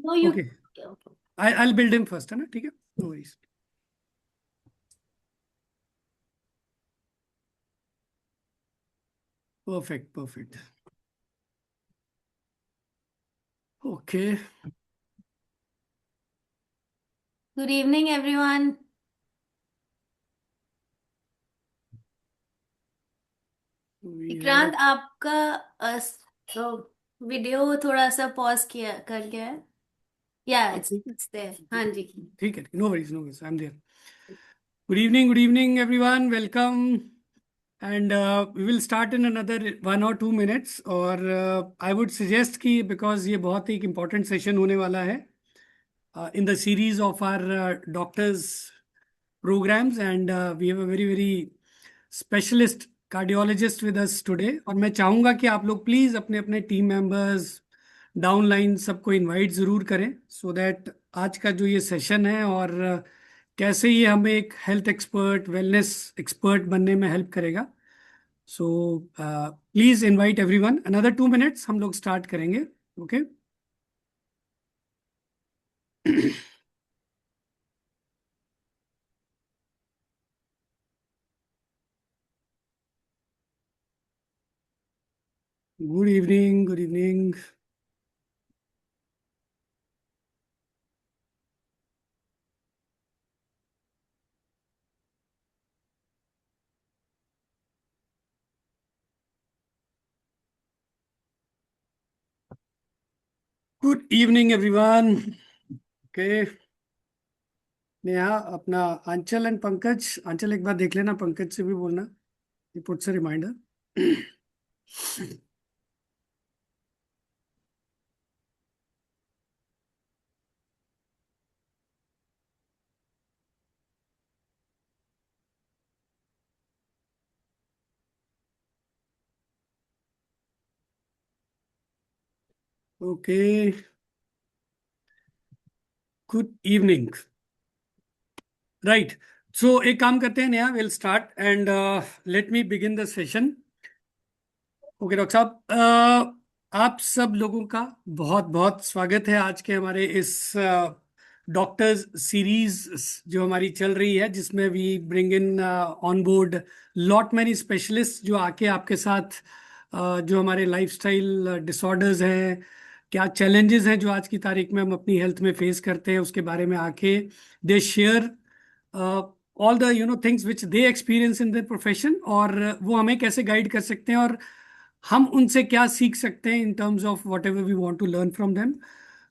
No, you. Okay. Okay, okay. I'll build him first, है ना? ठीक है, no worries. Perfect, perfect. Okay. Good evening, everyone. We Vikrant, have आपका video थोड़ा सा पॉज किया कर गया है। या अब ठीक है, इट्स देयर। हाँ जी। ठीक है, no worries, no worries. I'm there. Good evening, everyone. Welcome. And we will start in another 1 or 2 minutes. और I would suggest कि because ये बहुत ही एक important session होने वाला है in the series of our doctors programs, and we have a very very specialist cardiologist with us today. और मैं चाहूँगा कि आप लोग प्लीज़ अपने अपने टीम मेंबर्स डाउनलाइन सबको इनवाइट ज़रूर करें, सो दैट आज का जो ये सेशन है और कैसे ये हमें एक हेल्थ एक्सपर्ट वेलनेस एक्सपर्ट बनने में हेल्प करेगा. So please invite everyone. Another 2 minutes हम लोग स्टार्ट करेंगे. Okay. Good evening, good evening. Good evening everyone. Okay. Neha, अपना आंचल एंड पंकज, आंचल एक बार देख लेना, पंकज से भी बोलना, he puts a reminder. Okay. Good evening. Right. So एक काम करते हैं Neha, will start and let me begin the session. Okay doctor साहब, आप सब लोगों का बहुत बहुत स्वागत है आज के हमारे इस डॉक्टर्स सीरीज जो हमारी चल रही है, जिसमें we bring in on board lot many specialist जो आके आपके साथ जो हमारे लाइफस्टाइल डिसऑर्डर्स हैं, क्या चैलेंजेस हैं जो आज की तारीख में हम अपनी हेल्थ में फेस करते हैं, उसके बारे में आके they share all the things which they experience in their profession, और वो हमें कैसे गाइड कर सकते हैं और हम उनसे क्या सीख सकते हैं in terms of whatever we want to learn from them.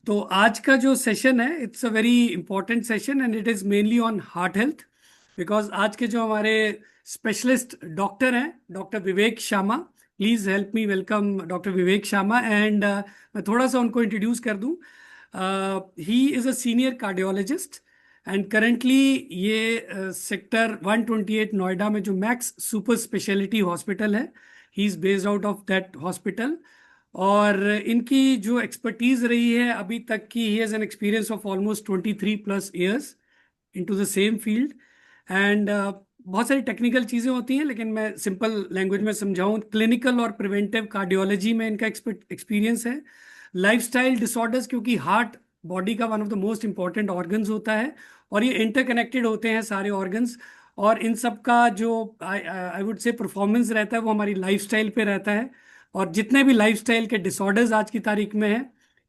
तो आज का जो सेशन है, it's a very important session and it is mainly on heart health. Because आज के जो हमारे स्पेशलिस्ट डॉक्टर हैं, doctor Vivek Shama, please help me welcome doctor Vivek Shama. And मैं थोड़ा सा उनको इंट्रोड्यूस कर दूं. He is a senior cardiologist and currently ये सेक्टर 128 नोएडा में जो मैक्स सुपर स्पेशलिटी हॉस्पिटल है, he is based out of that hospital. और इनकी जो एक्सपर्टीज रही है अभी तक की, he has an experience of almost 23+ years into the same field. And बहुत सारी टेक्निकल चीज़ें होती हैं, लेकिन मैं सिंपल लैंग्वेज में समझाऊं, क्लिनिकल और प्रिवेंटिव कार्डियोलॉजी में इनका एक्सपीरियंस है. लाइफस्टाइल डिसऑर्डर्स, क्योंकि हार्ट बॉडी का one of the most important organs होता है और ये इंटरकनेक्टेड होते हैं सारे ऑर्गन्स, और इन सब का जो आई वुड से परफॉर्मेंस रहता है वो हमारी लाइफस्टाइल पे रहता है. और जितने भी लाइफस्टाइल के डिसऑर्डर्स आज की तारीख में है,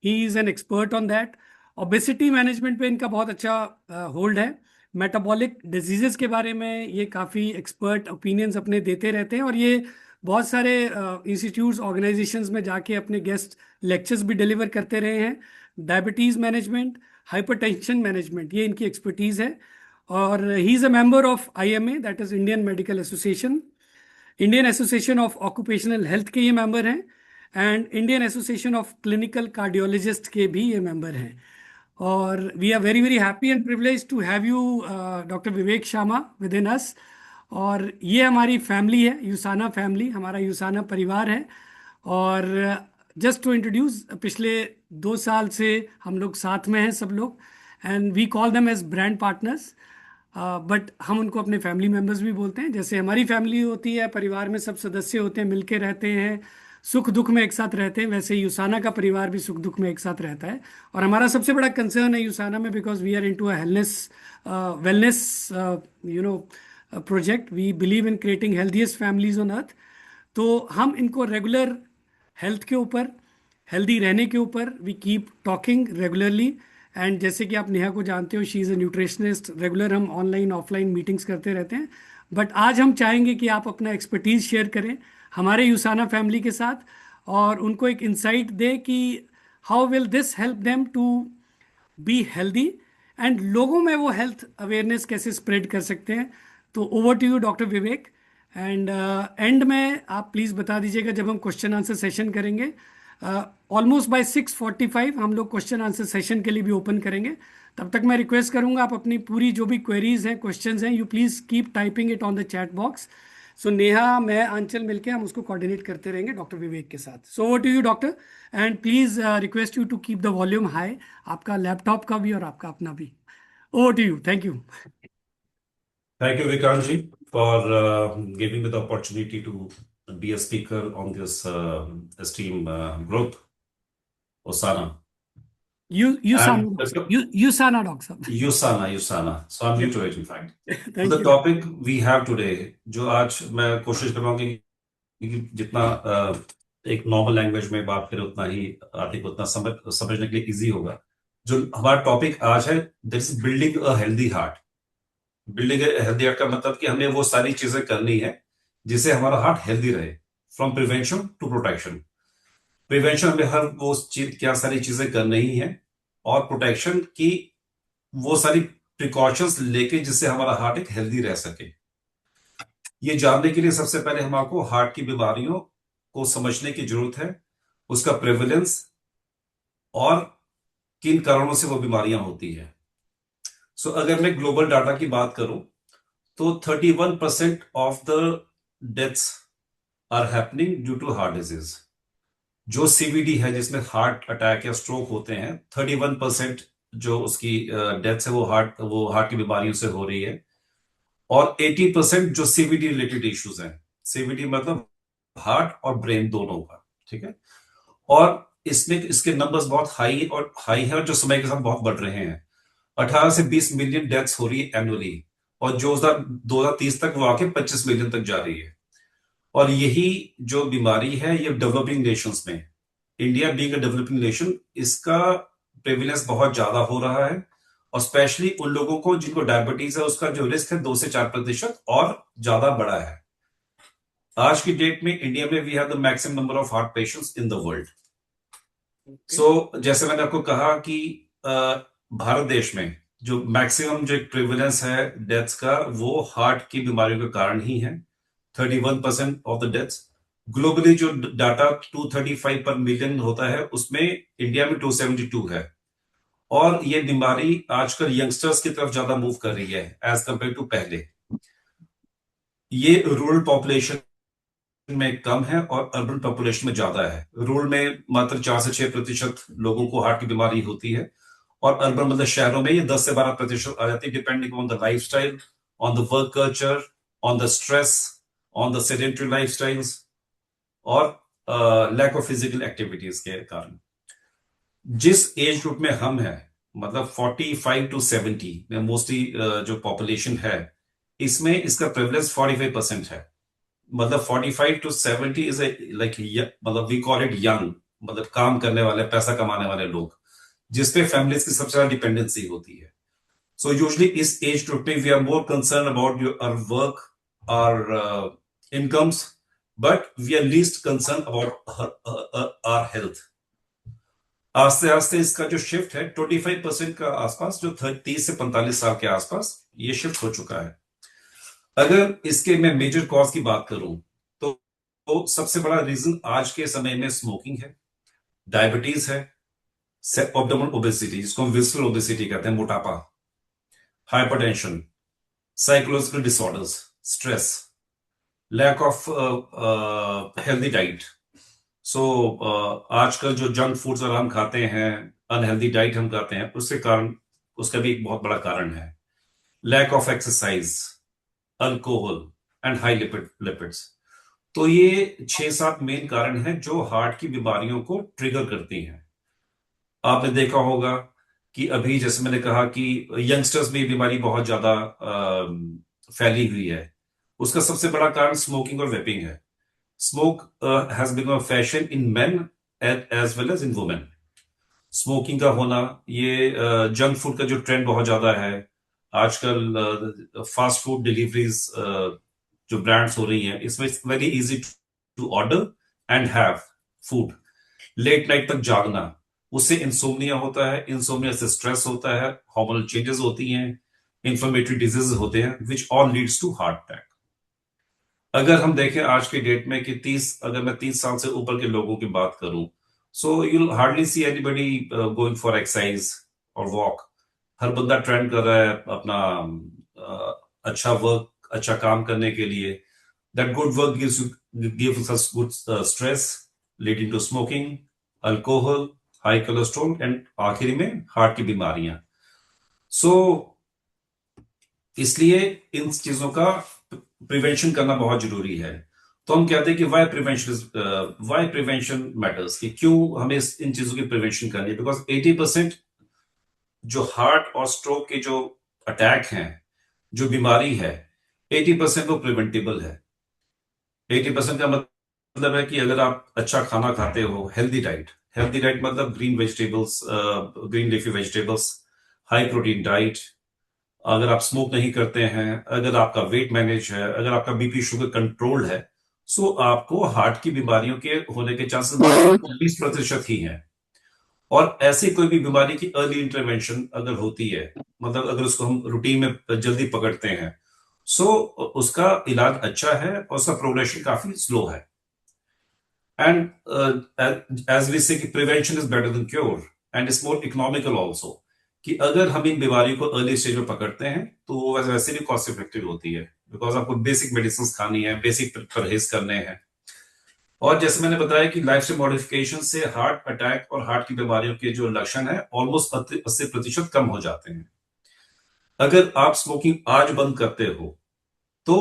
he is an expert on that. Obesity management पे इनका बहुत अच्छा होल्ड है. मेटाबॉलिक डिजीजेस के बारे में ये काफ़ी एक्सपर्ट ओपिनियंस अपने देते रहते हैं, और ये बहुत सारे इंस्टीट्यूट्स ऑर्गेनाइजेशंस में जाके अपने गेस्ट लेक्चर्स भी डिलीवर करते रहे हैं. डायबिटीज़ मैनेजमेंट, हाइपरटेंशन मैनेजमेंट, ये इनकी एक्सपर्टीज़ है. और he is a member of IMA, that is Indian Medical Association, Indian Association of Occupational Health के ये मेंबर हैं, and Indian Association of Clinical Cardiologist के भी ये मेंबर हैं. और we are very very happy and privilege to have you doctor Vivek Sharma within us. और ये हमारी फैमिली है, यूसाना फैमिली, हमारा यूसाना परिवार है. और जस्ट टू इंट्रोड्यूस, पिछले 2 साल से हम लोग साथ में हैं सब लोग, and we call them as brand partners. But हम उनको अपने फैमिली मेम्बर्स भी बोलते हैं. जैसे हमारी फैमिली होती है, परिवार में सब सदस्य होते हैं, मिलके रहते हैं, सुख दुख में एक साथ रहते हैं, वैसे यूसाना का परिवार भी सुख दुख में एक साथ रहता है। और हमारा सबसे बड़ा कंसर्न है यूसाना में, because we are into a wholeness wellness you know project. We believe in creating healthiest families on earth. तो हम इनको रेगुलर हेल्थ के ऊपर, हेल्दी रहने के ऊपर we keep talking regularly. And जैसे कि आप नेहा को जानते हो, she is a nutritionist. Regular हम ऑनलाइन ऑफलाइन मीटिंग्स करते रहते हैं। बट आज हम चाहेंगे कि आप अपना एक्सपर्टीज शेयर करें हमारे यूसाना फैमिली के साथ, और उनको एक इंसाइट दें कि how will this help them to be healthy, and लोगों में वो हेल्थ अवेयरनेस कैसे स्प्रेड कर सकते हैं। तो over to you doctor Vivek. And end में आप प्लीज़ बता दीजिएगा जब हम क्वेश्चन आंसर सेशन करेंगे। ऑलमोस्ट बाय 6:45 हम लोग क्वेश्चन आंसर सेशन के लिए भी ओपन करेंगे। तब तक मैं रिक्वेस्ट करूंगा आप अपनी पूरी जो भी क्वेरीज हैं, क्वेश्चंस हैं, you please keep typing it on the chat box. So Neha, मैं, आंचल मिलके हम उसको कोऑर्डिनेट करते रहेंगे डॉक्टर विवेक के साथ। So over to you doctor, and please request you to keep the volume high, आपका लैपटॉप का भी और आपका अपना भी। Over to you, thank you. Thank you, Vikrantji, for giving me the opportunity to be a speaker on this esteemed group, Osana. Usana, And Usana doctor साहब। Usana. So I'm new to it, in fact. So thank the you. topic we have today, जो आज मैं कोशिश कर रहा हूँ कि जितना एक नॉर्मल लैंग्वेज में बात करें उतना ही आर्थिक उतना समझने के लिए इजी होगा। जो हमारा टॉपिक आज है, that is building a healthy heart. Building healthy heart का मतलब कि हमें वो सारी चीजें करनी है जिससे हमारा हार्ट हेल्दी रहे, from prevention to protection. Prevention में हर वो चीज क्या सारी चीजें करनी ही है, और प्रोटेक्शन की वो सारी प्रिकॉशंस लेके जिससे हमारा हार्ट एक हेल्दी रह सके। ये जानने के लिए सबसे पहले हमको हार्ट की बीमारियों को समझने की जरूरत है, उसका प्रेवलेंस और किन कारणों से वो बीमारियां होती है। सो अगर मैं ग्लोबल डाटा की बात करूं तो 31% of the deaths are happening due to heart disease. जो सीवीडी है, जिसमें हार्ट अटैक या स्ट्रोक होते हैं, 31% जो उसकी डेथ्स है वो हार्ट की बीमारियों से हो रही है। और 80% जो सीवीडी रिलेटेड इश्यूज हैं, सीवीडी मतलब हार्ट और ब्रेन दोनों का, ठीक है। और इसमें इसके नंबर्स बहुत हाई है और जो समय के साथ बहुत बढ़ रहे हैं। 18 से 20 मिलियन डेथ्स हो रही है एनुअली, और जो 2030 तक वो आके 25 मिलियन तक जा रही है। और यही जो बीमारी है ये डेवलपिंग नेशंस में, India being a developing nation, इसका प्रेविलेंस बहुत ज्यादा हो रहा है। और स्पेशली उन लोगों को जिनको डायबिटीज है, उसका जो रिस्क है 2 से 4% और ज्यादा बड़ा है। आज की डेट में इंडिया में we have the maximum number of heart patients in the world. So जैसे मैंने आपको कहा कि भारत देश में जो मैक्सिमम जो प्रेवलेंस है डेथ्स का, वो हार्ट की बीमारियों के कारण ही है। 31% ऑफ द डेथ्स। ग्लोबली जो डाटा 235 पर मिलियन होता है, उसमें इंडिया में 272 है। और ये बीमारी आजकल यंगस्टर्स की तरफ ज्यादा मूव कर रही है एज कंपेयर टू पहले। ये रूरल पॉपुलेशन में कम है और अर्बन पॉपुलेशन में ज्यादा है। रूरल में मात्र 4 से 6% लोगों को हार्ट की बीमारी होती है, और अर्बन मतलब शहरों में ये 10 से 12% आ जाती है, depending on the lifestyle, on the work culture, on the stress, on the sedentary lifestyles, और लैक ऑफ फिजिकल एक्टिविटीज के कारण। जिस एज ग्रुप में हम हैं, मतलब 45 टू 70 में मोस्टली जो पॉपुलेशन है, इसमें इसका प्रेवलेंस 45% है। मतलब 45 टू 70 इज लाइक, मतलब वी कॉल इट यंग, मतलब काम करने वाले, पैसा कमाने वाले लोग, जिसपे फैमिलीज की सबसे ज्यादा डिपेंडेंसी होती है। सो यूजली इस एज ग्रुप में we are more concern about our work, our incomes, but we are least concern about our health. आस्ते आस्ते इसका जो शिफ्ट है 25% का आसपास, जो 30 से 45 साल के आसपास ये शिफ्ट हो चुका है। अगर इसके मैं मेजर कॉज की बात करूं तो सबसे बड़ा रीजन आज के समय में स्मोकिंग है, डायबिटीज है, एब्डोमिनल ओबेसिटी जिसको हम विसरल ओबेसिटी कहते हैं, मोटापा, hypertension, psychological disorders, stress, lack of healthy diet. So आजकल जो जंक फूड्स और हम खाते हैं, अनहेल्दी डाइट हम खाते हैं, उसके कारण, उसका भी एक बहुत बड़ा कारण है lack of exercise, alcohol and high lipids. तो ये 6-7 मेन कारण हैं जो हार्ट की बीमारियों को ट्रिगर करती हैं। आपने देखा होगा कि अभी जैसे मैंने कहा कि यंगस्टर्स में ये बीमारी बहुत ज्यादा फैली हुई है। उसका सबसे बड़ा कारण स्मोकिंग और वेपिंग है। Smoke has become a fashion in men as well as in women. Smoking का होना, ये जंक फूड का जो ट्रेंड बहुत ज्यादा है आजकल, फास्ट फूड डिलीवरीज जो ब्रांड्स हो रही हैं, इसमें very easy to order and have food. Late night तक जागना, उससे इंसोम्निया होता है, इंसोम्निया से स्ट्रेस होता है, हार्मोनल चेंजेस होती हैं, इंफ्लेमेटरी डिजीज होते हैं, which all leads to heart attack. अगर हम देखें आज के डेट में कि 30, अगर मैं 30 साल से ऊपर के लोगों की बात करूं, so you hardly see anybody going for exercise और वॉक। हर बंदा ट्रेंड कर रहा है अपना अच्छा वर्क, अच्छा काम करने के लिए। That good work gives us good stress leading to smoking, alcohol, high cholesterol and आखिरी में हार्ट की बीमारियां। सो इसलिए इन चीजों का प्रिवेंशन करना बहुत जरूरी है। तो हम कहते हैं कि वाई प्रिवेंशन मैटर्स, कि क्यों हमें इन चीजों की प्रिवेंशन करनी है। बिकॉज 80% जो हार्ट और स्ट्रोक के जो अटैक हैं, जो बीमारी है, 80% वो प्रिवेंटेबल है। 80% का मतलब है कि अगर आप अच्छा खाना खाते हो, हेल्दी डाइट मतलब green vegetables, green leafy vegetables, high protein diet, अगर आप स्मोक नहीं करते हैं, अगर आपका वेट मैनेज है, अगर आपका बीपी शुगर कंट्रोल्ड है, सो आपको हार्ट की बीमारियों के होने के चांसेस 20% ही हैं। और ऐसी कोई भी बीमारी की अर्ली इंटरवेंशन अगर होती है, मतलब अगर उसको हम रूटीन में जल्दी पकड़ते हैं, सो उसका इलाज अच्छा है और उसका प्रोग्रेशन काफी स्लो है। एंड एज वी से कि prevention is better than cure and it's more economical also, कि अगर हम इन बीमारियों को अर्ली स्टेज में पकड़ते हैं तो वो वैसे भी कॉस्ट इफेक्टिव होती है। बिकॉज आपको बेसिक मेडिसिन खानी है, बेसिक परहेज करने हैं। और जैसे मैंने बताया कि लाइफस्टाइल मॉडिफिकेशन से हार्ट अटैक और हार्ट की बीमारियों के जो लक्षण है ऑलमोस्ट 80% कम हो जाते हैं। अगर आप स्मोकिंग आज बंद करते हो तो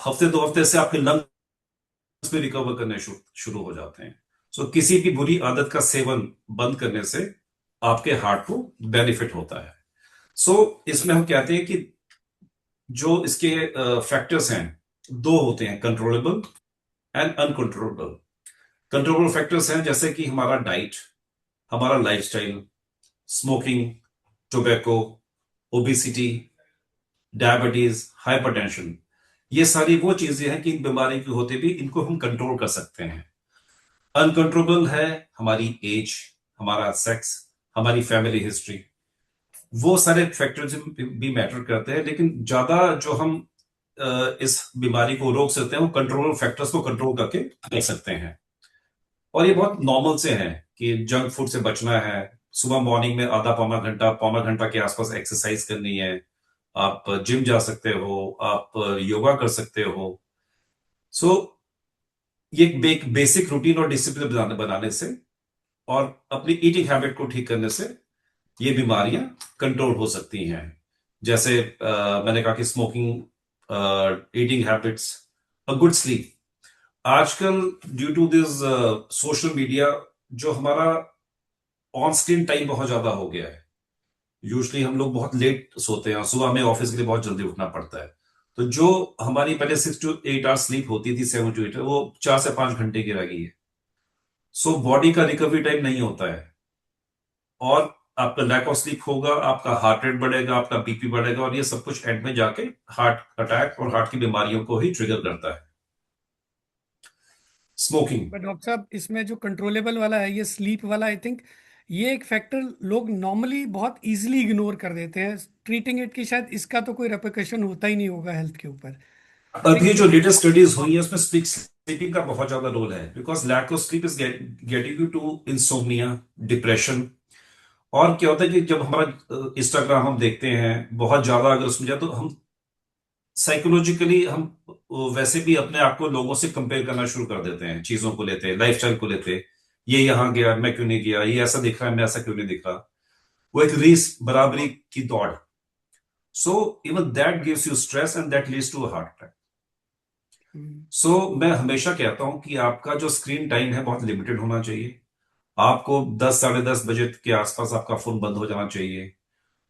हफ्ते 2 हफ्ते से आपके लंग्स में रिकवर करने शुरू हो जाते हैं। सो किसी भी बुरी आदत का सेवन बंद करने से आपके हार्ट को बेनिफिट होता है। सो इसमें हम कहते हैं कि जो इसके फैक्टर्स हैं, दो होते हैं, controllable and uncontrollable. Controllable factors हैं जैसे कि हमारा डाइट, हमारा lifestyle, smoking, tobacco, obesity, diabetes, hypertension. ये सारी वो चीजें हैं कि इन बीमारी के होते भी इनको हम कंट्रोल कर सकते हैं। अनकंट्रोलेबल है हमारी एज, हमारा सेक्स, हमारी फैमिली हिस्ट्री, वो सारे फैक्टर्स भी मैटर करते हैं। लेकिन ज्यादा जो हम इस बीमारी को रोक सकते हैं वो कंट्रोल फैक्टर्स को कंट्रोल करके कर सकते हैं। और ये बहुत नॉर्मल से है कि जंक फूड से बचना है, सुबह मॉर्निंग में आधा पौना घंटा के आसपास एक्सरसाइज करनी है, आप जिम जा सकते हो, आप योगा कर सकते हो। सो ये बेसिक रूटीन और डिसिप्लिन बनाने से और अपनी ईटिंग हैबिट को ठीक करने से ये बीमारियां कंट्रोल हो सकती हैं। जैसे मैंने कहा कि smoking, eating habits, a good sleep. आजकल due to this social media, जो हमारा ऑन स्क्रीन टाइम बहुत ज्यादा हो गया है। यूजली हम लोग बहुत लेट सोते हैं और सुबह हमें ऑफिस के लिए बहुत जल्दी उठना पड़ता है। तो जो हमारी पहले 6 to 8 आवर स्लीप होती थी, 7 to 8, वो 4 से 5 घंटे की रह गई है। सो बॉडी का रिकवरी टाइम नहीं होता है और आपका लैक ऑफ स्लीप होगा, आपका हार्ट रेट बढ़ेगा, आपका बीपी बढ़ेगा, और ये सब कुछ एंड में जाके हार्ट अटैक और हार्ट की बीमारियों को ही ट्रिगर करता है। स्मोकिंग। पर डॉक्टर साहब, इसमें जो कंट्रोलेबल वाला है, ये स्लीप वाला, आई थिंक ये एक फैक्टर लोग नॉर्मली बहुत इजीली इग्नोर कर देते हैं, ट्रीटिंग इट कि शायद इसका तो कोई रेpercussion होता ही नहीं होगा हेल्थ के ऊपर। आई अभी थिंक जो लेटेस्ट स्टडीज हुई है उसमें स्लीपिंग का बहुत ज्यादा रोल है। Because lack of sleep is getting you to insomnia, depression. और क्या होता है कि जब हमारा इंस्टाग्राम हम देखते हैं बहुत ज्यादा, अगर उसमें जाए तो हम साइकोलॉजिकली हम वैसे भी अपने आप को लोगों से कंपेयर करना शुरू कर देते हैं, चीजों को लेते हैं, लाइफस्टाइल को लेते हैं। ये यहाँ गया, मैं क्यों नहीं गया, ये ऐसा दिख रहा है, मैं ऐसा क्यों नहीं दिख रहा। वो एक रेस, बराबरी की दौड़। So even that gives you stress and that leads to heart attack. So मैं हमेशा कहता हूं कि आपका जो स्क्रीन टाइम है बहुत लिमिटेड होना चाहिए। आपको 10 साढ़े 10 बजे के आसपास आपका फोन बंद हो जाना चाहिए।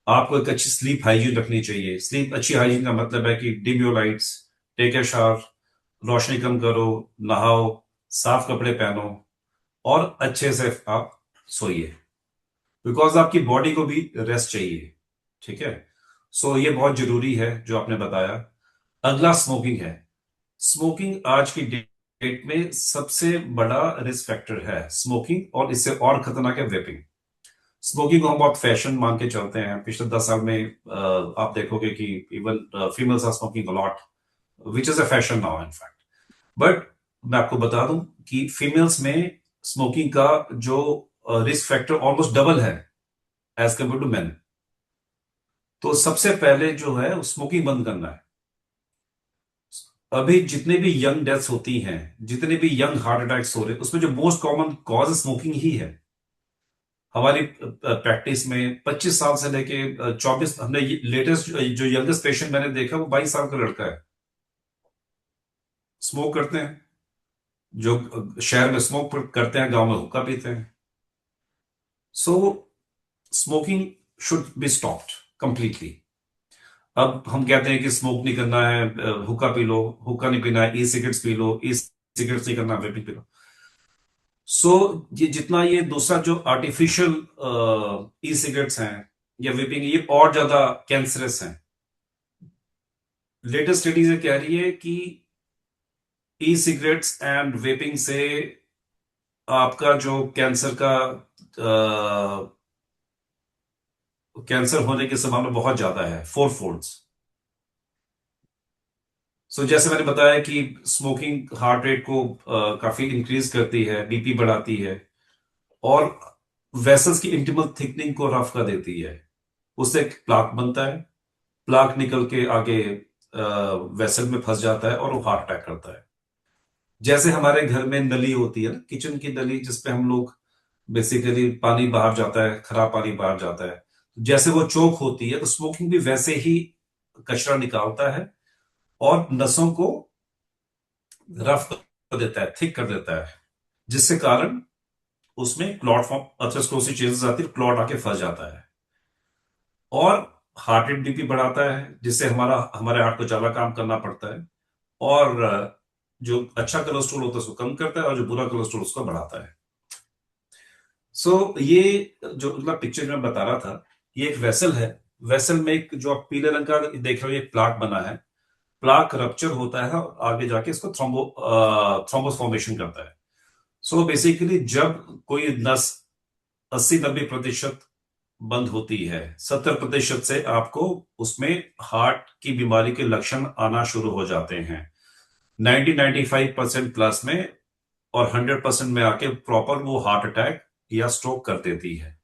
आपको एक अच्छी स्लीप हाइजीन रखनी चाहिए। स्लीप अच्छी हाइजीन का मतलब है कि dim your lights, take a shower, रोशनी कम करो, नहाओ, साफ कपड़े पहनो और अच्छे से आप सोइए, बिकॉज आपकी बॉडी को भी रेस्ट चाहिए। ठीक है, सो ये बहुत जरूरी है जो आपने बताया। अगला स्मोकिंग है। स्मोकिंग आज की डेट में सबसे बड़ा रिस्क फैक्टर है स्मोकिंग, और इससे और खतरनाक है वेपिंग। स्मोकिंग को हम बहुत फैशन मान के चलते हैं। पिछले 10 साल में आप देखोगे कि even females are smoking a lot, which is a fashion now in fact. But मैं आपको बता दूं कि फीमेल्स में स्मोकिंग का जो रिस्क फैक्टर ऑलमोस्ट डबल है एज कम्पेयर टू मेन। तो सबसे पहले जो है स्मोकिंग बंद करना है। अभी जितने भी यंग डेथ्स होती हैं, जितने भी यंग हार्ट अटैक्स हो रहे हैं, उसमें जो मोस्ट कॉमन कॉज स्मोकिंग ही है। हमारी प्रैक्टिस में 25 साल से लेके 24, हमने लेटेस्ट जो यंगेस्ट पेशेंट मैंने देखा वो 22 साल का लड़का है। स्मोक करते हैं, जो शहर में स्मोक करते हैं, गांव में हुक्का पीते हैं। So smoking should be stopped completely. अब हम कहते हैं कि स्मोक नहीं करना है, हुक्का पी लो, हुक्का नहीं पीना है, ई सिगरेट्स पी लो, ई सिगरेट्स नहीं करना, वेपिंग पी लो। सो ये जितना ये दूसरा जो आर्टिफिशियल ई सिगरेट्स हैं या वेपिंग, ये और ज्यादा कैंसरस हैं। लेटेस्ट स्टडीज ये कह रही है कि ई सिगरेट्स एंड वेपिंग से आपका जो कैंसर होने की संभावना बहुत ज्यादा है, 4 फोल्ड्स। सो जैसे मैंने बताया कि स्मोकिंग हार्ट रेट को काफी इंक्रीज करती है, बीपी बढ़ाती है, और वेसल्स की इंटीमल थिकनिंग को रफ कर देती है। उससे एक प्लाक बनता है, प्लाक निकल के आगे वेसल में फंस जाता है और वो हार्ट अटैक करता है। जैसे हमारे घर में नली होती है ना, किचन की नली, जिसपे हम लोग बेसिकली पानी बाहर जाता है, खराब पानी बाहर जाता है, जैसे वो चोक होती है, तो स्मोकिंग भी वैसे ही कचरा निकालता है और नसों को रफ कर देता है, थिक कर देता है, जिससे कारण उसमें क्लॉट फॉर्म, अथेरोस्क्लेरोसिस चेंजेस आती है, क्लॉट आके फंस जाता है और हार्ट रेट बीपी बढ़ाता है, जिससे हमारे हार्ट को ज्यादा काम करना पड़ता है, और जो अच्छा कोलेस्ट्रॉल होता है उसको कम करता है और जो बुरा कोलेस्ट्रॉल उसको बढ़ाता है। ये जो मतलब पिक्चर में बता रहा था, ये एक वेसल है। वेसल में एक जो आप पीले रंग का देख रहे हो, एक प्लाक बना है। प्लाक रप्चर होता है और आगे जाके इसको थ्रोम्बोस फॉर्मेशन करता है। बेसिकली जब कोई नस 80-90% बंद होती है, 70% से आपको उसमें हार्ट की बीमारी के लक्षण आना शुरू हो जाते हैं। 90-95% प्लस में और 100% में आके प्रॉपर वो हार्ट अटैक या स्ट्रोक कर देती है।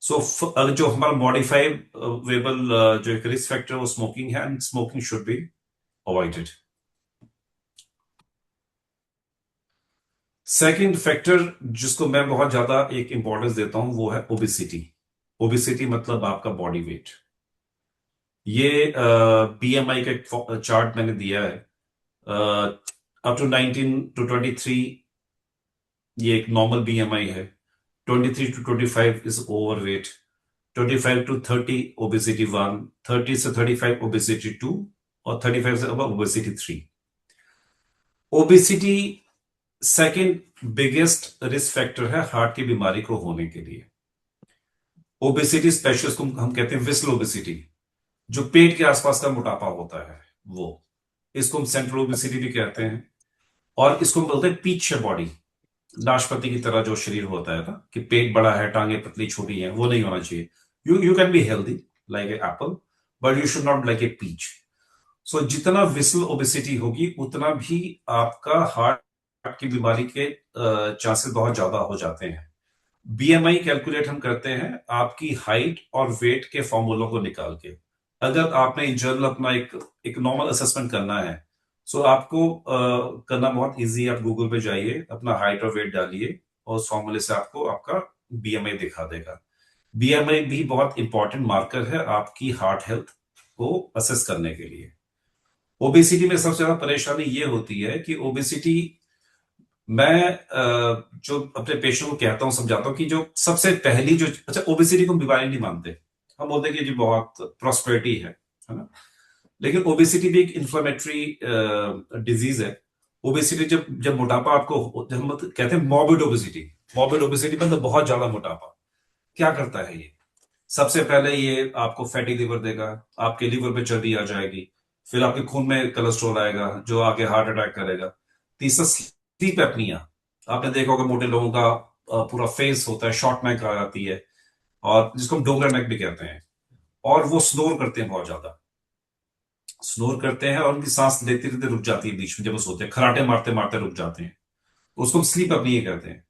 जो हमारा मॉडिफाइड वेबल जो एक रिस्क फैक्टर वो स्मोकिंग है, and smoking should be avoided. Second factor जिसको मैं बहुत ज्यादा एक इंपॉर्टेंस देता हूं वो है ओबिसिटी। ओबिसिटी मतलब आपका बॉडी वेट। ये बीएमआई का एक चार्ट मैंने दिया है। अप टू 19 to 23 ये एक नॉर्मल बीएमआई है। 23 to 25 is overweight. 25 to 30 obesity 1, 30 से 35 ओबेसिटी 2, और 35 से अब obesity 3। Obesity second biggest risk factor है हार्ट की बीमारी को होने के लिए। ओबेसिटी स्पेशल को हम कहते हैं विस्ल ओबेसिटी, जो पेट के आसपास का मोटापा होता है वो, इसको हम सेंट्रल ओबेसिटी भी कहते हैं। और इसको हम बोलते हैं पीच बॉडी, नाशपाती की तरह जो शरीर होता है ना, कि पेट बड़ा है, टांगे पतली छोटी हैं, वो नहीं होना चाहिए। You can be healthy like a apple, but you should not like a peach. जितना विसल ओबेसिटी होगी उतना भी आपका हार्ट की बीमारी के चांसेस बहुत ज्यादा हो जाते हैं। बीएमआई कैलकुलेट हम करते हैं आपकी हाइट और वेट के फॉर्मूलों को निकाल के। अगर आपने इन जनरल अपना एक नॉर्मल असेसमेंट करना है, आपको करना बहुत इजी है। आप गूगल पे जाइए, अपना हाइट और वेट डालिए और उस फॉर्मूले से आपको आपका बीएमआई दिखा देगा। बीएमआई भी बहुत इंपॉर्टेंट मार्कर है आपकी हार्ट हेल्थ को असेस करने के लिए। ओबेसिटी में सबसे ज्यादा परेशानी ये होती है कि ओबेसिटी, मैं जो अपने पेशेंट को कहता हूँ, समझाता हूँ कि जो सबसे पहली जो, अच्छा ओबेसिटी को हम बीमारी नहीं मानते, हम बोलते हैं कि जी बहुत प्रॉस्पेरिटी है ना। लेकिन ओबेसिटी भी एक इन्फ्लेमेटरी डिजीज है। ओबेसिटी, जब जब मोटापा आपको, जब हम कहते हैं मॉर्बिड ओबेसिटी मतलब बहुत ज्यादा मोटापा, क्या करता है ये? सबसे पहले ये आपको फैटी लिवर देगा, आपके लिवर पे चर्बी आ जाएगी, फिर आपके खून में कोलेस्ट्रॉल आएगा जो आगे हार्ट अटैक करेगा। तीसरा, स्लीप एपनिया। आपने देखा होगा मोटे लोगों का पूरा फेस होता है, शॉर्ट नेक आ जाती है, और जिसको हम डोगरा नेक भी कहते हैं। और वो स्नोर करते हैं, बहुत ज्यादा स्नोर करते हैं, और उनकी सांस लेते लेते रुक जाती है बीच में, जब वो सोते हैं खराटे मारते मारते रुक जाते हैं, उसको हम स्लीप अपनी कहते हैं।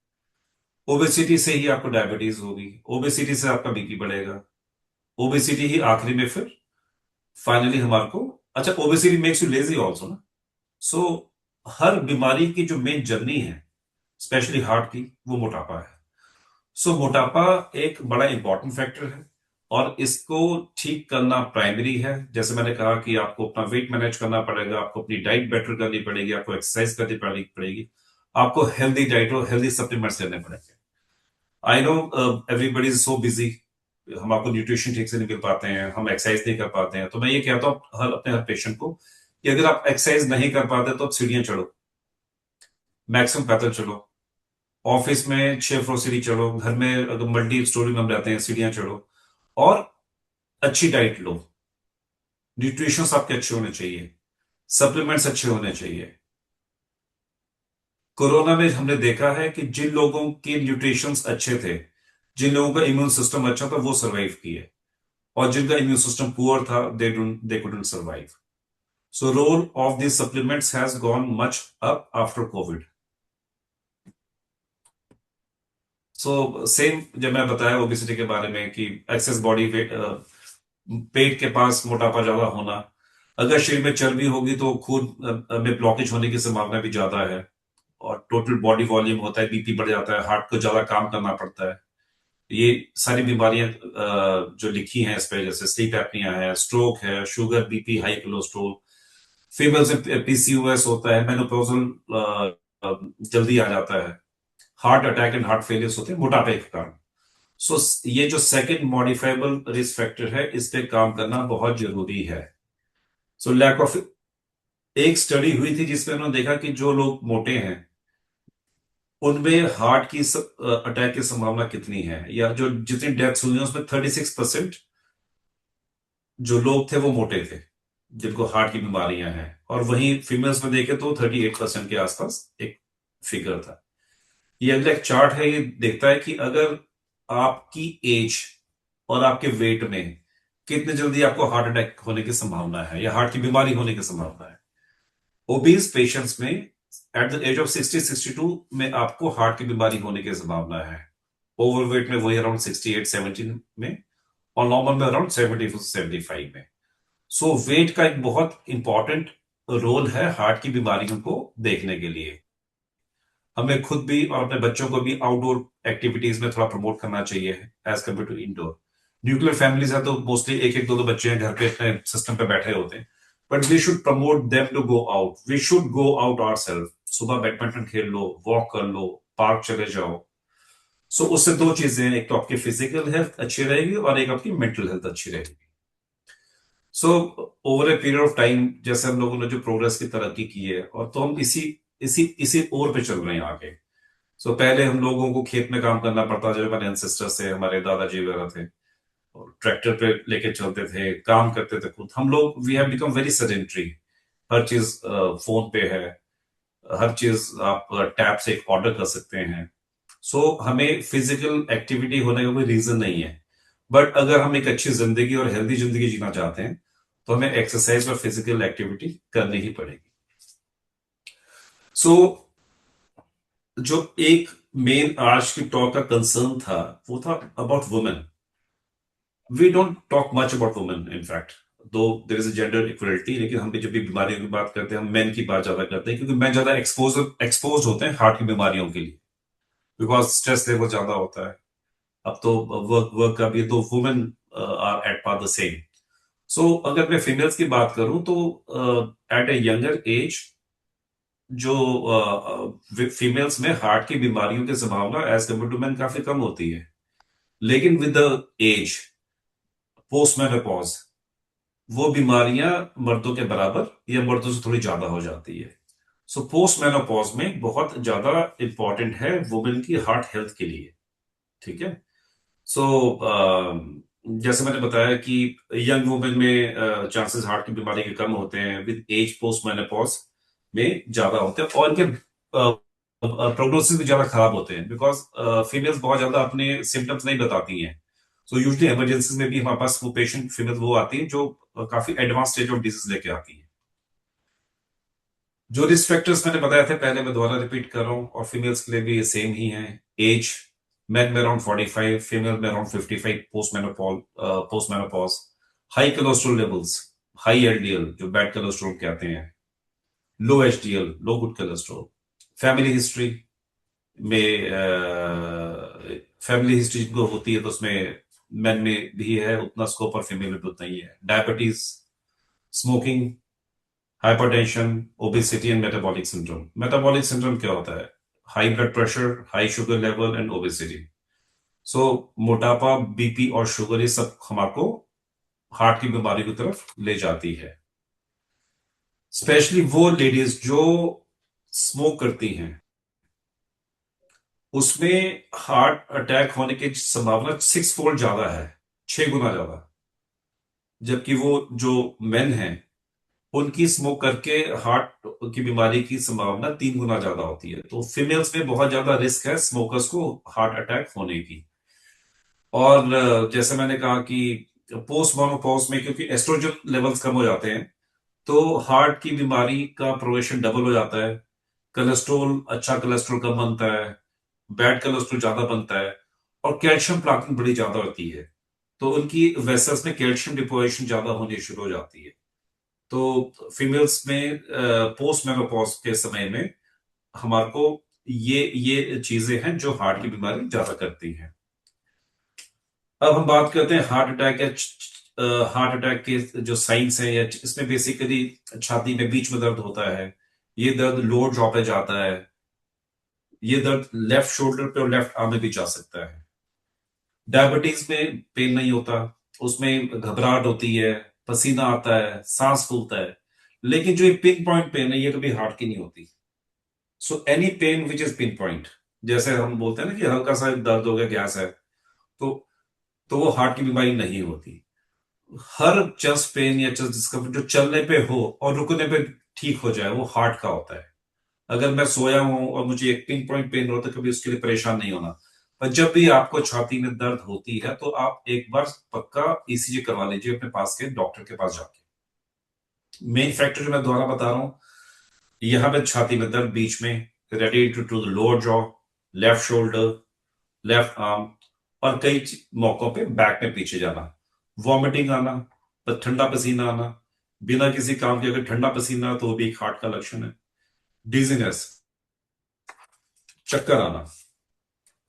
ओबेसिटी से ही आपको डायबिटीज होगी, ओबेसिटी से आपका बीपी बढ़ेगा, ओबेसिटी ही आखिरी में फिर फाइनली हमारे को, अच्छा obesity makes you lazy also ना। सो हर बीमारी की जो मेन जर्नी है, स्पेशली हार्ट की, वो मोटापा है। सो मोटापा एक बड़ा इंपॉर्टेंट फैक्टर है, और इसको ठीक करना प्राइमरी है। जैसे मैंने कहा कि आपको अपना वेट मैनेज करना पड़ेगा, आपको अपनी डाइट बेटर करनी पड़ेगी, आपको एक्सरसाइज करनी पड़ेगी, आपको हेल्दी डाइट और हेल्दी सप्लीमेंट्स लेने पड़ेंगे। I know everybody is so busy, हम आपको न्यूट्रिशन ठीक से नहीं मिल पाते हैं, हम एक्सरसाइज नहीं कर पाते हैं। तो मैं ये कहता हूँ हर पेशेंट को कि अगर आप एक्सरसाइज नहीं कर पाते तो आप सीढ़ियां चढ़ो, मैक्सिमम पैदल चलो, ऑफिस में 6 फ्लोर सीढ़ी चढ़ो, घर में अगर मल्टी स्टोरी में हम रहते हैं सीढ़ियां चढ़ो, और अच्छी डाइट लो, न्यूट्रिशन आपके अच्छे होने चाहिए, सप्लीमेंट्स अच्छे होने चाहिए। कोरोना में हमने देखा है कि जिन लोगों के न्यूट्रिशंस अच्छे थे, जिन लोगों का इम्यून सिस्टम अच्छा था, वो सरवाइव किए, और जिनका इम्यून सिस्टम पुअर था, they couldn't survive. So role of these supplements has gone much up after COVID. So same जब मैं बताया ओबेसिटी के बारे में कि एक्सेस बॉडी वेट, पेट के पास मोटापा ज्यादा होना, अगर शरीर में चर्बी होगी तो खून में ब्लॉकेज होने की संभावना भी ज्यादा है, और टोटल बॉडी वॉल्यूम होता है, बीपी बढ़ जाता है, हार्ट को ज्यादा काम करना पड़ता है। ये सारी बीमारियां जो लिखी हैं इस पे, जैसे स्लीप एपनिया है, स्ट्रोक है, sugar, BP, high cholesterol, female से पीसीओएस होता है, मेनोपॉजल जल्दी आ जाता है, heart attack and heart failures होते हैं मोटापे के कारण। सो ये जो सेकंड मॉडिफाइबल रिस्क फैक्टर है, इस पे काम करना बहुत जरूरी है। सो लैक ऑफ, एक स्टडी हुई थी जिसमें उन्होंने देखा कि जो लोग मोटे हैं उनमें हार्ट की अटैक की संभावना कितनी है, या जो जितनी डेथ्स हुई हैं उसमें 36% जो लोग थे वो मोटे थे, जिनको हार्ट की बीमारियां हैं, और वहीं फीमेल्स में देखे तो 38% के आसपास एक फिगर था। ये अगला एक चार्ट है, ये देखता है कि अगर आपकी एज और आपके वेट में कितने जल्दी आपको हार्ट अटैक होने की संभावना है, या हार्ट की बीमारी होने की संभावना है। ओबीज पेशेंट्स में एट द एज ऑफ 60-62 में आपको हार्ट की बीमारी होने की संभावना है, ओवरवेट में वही अराउंड 68-70 में, और नॉर्मल में अराउंड 70-75 में। सो वेट का एक बहुत इंपॉर्टेंट रोल है हार्ट की बीमारियों को देखने के लिए। हमें खुद भी और अपने बच्चों को भी आउटडोर एक्टिविटीज में थोड़ा प्रमोट करना चाहिए as compare to indoor. Nuclear families है तो मोस्टली एक एक दो दो बच्चे हैं घर पे, अपने सिस्टम पे बैठे होते हैं, but we should promote them to go out, we should go out ourselves. सुबह बैडमिंटन खेल लो, वॉक कर लो, पार्क चले जाओ। सो उससे दो चीजें हैं, एक तो आपकी फिजिकल हेल्थ अच्छी रहेगी और एक आपकी मेंटल हेल्थ अच्छी रहेगी। So over a period of time, जैसे हम लोगों ने जो प्रोग्रेस की तरक्की की है, और तो हम इसी इसी इसी ओर पे चल रहे हैं आगे। सो पहले हम लोगों को खेत में काम करना पड़ता, जो हमारे एंसेस्टर्स थे, हमारे दादाजी वगैरह थे, और ट्रैक्टर पे लेके चलते थे, काम करते थे खुद। हम लोग we have become very sedentary, हर चीज फोन पे है, हर चीज आप टैब से ऑर्डर कर सकते हैं। सो हमें फिजिकल एक्टिविटी होने का कोई रीजन नहीं है, बट अगर हम एक अच्छी जिंदगी और हेल्दी जिंदगी जीना चाहते हैं तो हमें एक्सरसाइज और फिजिकल एक्टिविटी करनी ही पड़ेगी। सो जो एक मेन आज की टॉक का कंसर्न था, वो था about women. We don't talk much about women in fact, though there is a gender equality, लेकिन हम जब भी बीमारियों की बात करते हैं हम मेन की बात ज्यादा करते हैं, क्योंकि मेन ज्यादा एक्सपोज होते हैं हार्ट की बीमारियों के लिए, बिकॉज स्ट्रेस लेवल ज्यादा होता है। अब तो वर्क वर्क का भी, तो women are at par the same. So अगर मैं फीमेल्स की बात करूं तो एट ए यंगर एज जो फीमेल्स में हार्ट की बीमारियों की संभावना एज कम्पेयर टू मैन काफी कम होती है, लेकिन with the age post menopause वो बीमारियां मर्दों के बराबर या मर्दों से थोड़ी ज्यादा हो जाती है। सो पोस्ट मेनोपॉज में बहुत ज्यादा इंपॉर्टेंट है वुमेन की हार्ट हेल्थ के लिए। ठीक है। सो जैसे मैंने बताया कि यंग वुमेन में चांसेस हार्ट की बीमारी के कम होते हैं, विद एज पोस्ट मेनोपॉज में ज्यादा होते हैं, और इनके प्रोग्नोसिस भी ज्यादा खराब होते हैं, बिकॉज फीमेल्स बहुत ज्यादा अपने सिम्टम्स नहीं बताती हैं। सो यूजली इमरजेंसी में भी हमारे पास वो पेशेंट फीमेल वो आती है जो काफी एडवांस स्टेज ऑफ डिजीज लेके आती है। जो रिस्क फैक्टर्स मैंने बताए थे पहले, मैं दोबारा रिपीट कर रहा हूँ, और फीमेल्स के लिए भी ये सेम ही है। एज, मेन में अराउंड 45, फीमेल में around 55 post menopause. High cholesterol levels, high LDL जो बैड कोलेस्ट्रॉल कहते हैं, लो एचडीएल लो गुड कोलेस्ट्रॉल। फैमिली हिस्ट्री में फैमिली हिस्ट्री जिनको होती है तो उसमें मेन में भी है उतना स्कोप और फीमेल में भी उतना ही है। Diabetes, smoking, hypertension, obesity and metabolic syndrome. Metabolic syndrome क्या होता है? High blood pressure, high sugar level and obesity. So मोटापा, बीपी और शुगर ये सब हमारे हार्ट की बीमारी की तरफ ले जाती है। स्पेशली वो लेडीज जो स्मोक करती हैं, उसमें हार्ट अटैक होने की संभावना 6 फोल्ड ज्यादा है, 6 गुना ज्यादा। जबकि वो जो मेन हैं उनकी स्मोक करके हार्ट की बीमारी की संभावना 3 गुना ज्यादा होती है। तो फीमेल्स में बहुत ज्यादा रिस्क है स्मोकर्स को हार्ट अटैक होने की। और जैसे मैंने कहा कि पोस्ट मेनोपॉज में क्योंकि एस्ट्रोजन लेवल्स कम हो जाते हैं, तो हार्ट की बीमारी का प्रोग्रेशन डबल हो जाता है। कोलेस्ट्रोल, अच्छा कोलेस्ट्रोल कम बनता है, बैड कोलेस्ट्रोल ज्यादा बनता है, और कैल्शियम प्लाकिंग बड़ी ज्यादा होती है। तो उनकी वेसल्स में कैल्शियम डिपोजिशन ज्यादा होनी शुरू हो जाती है। तो फीमेल्स में पोस्ट मेनोपॉज के समय में हमारे को ये चीजें हैं जो हार्ट की बीमारी ज्यादा करती हैं। अब हम बात करते हैं हार्ट अटैक या हार्ट अटैक के जो साइंस हैं, या इसमें बेसिकली छाती में बीच में दर्द होता है, ये दर्द लोअर जॉ पे जाता है, ये दर्द लेफ्ट शोल्डर पे और लेफ्ट आर्म में भी जा सकता है। डायबिटीज में पेन नहीं होता, उसमें घबराहट होती है, पसीना आता है, सांस फूलता है, लेकिन जो ये पिन पॉइंट पेन है ये कभी हार्ट की नहीं होती। So any pain which is pin point, जैसे हम बोलते हैं ना कि हल्का सा दर्द हो गया, गैस है, तो वो हार्ट की बीमारी नहीं होती। हर चेस्ट पेन या चेस्ट डिस्कम्फर्ट जो चलने पे हो और रुकने पे ठीक हो जाए वो हार्ट का होता है। अगर मैं सोया हूं और मुझे एक पिन पॉइंट पेन हो रहा तो कभी उसके लिए परेशान नहीं होना। पर जब भी आपको छाती में दर्द होती है तो आप एक बार पक्का ईसीजी करवा लीजिए अपने पास के डॉक्टर के पास जाके। मेन फैक्टर जो मैं दोबारा बता रहा हूं, यहां पे छाती में दर्द बीच में, radiate to the lower jaw, left shoulder, left arm, और कई मौकों पे बैक में पीछे जाना, वॉमिटिंग आना, ठंडा पसीना आना, बिना किसी काम के अगर ठंडा पसीना तो वो भी एक हार्ट का लक्षण है। डिजीनेस, चक्कर आना,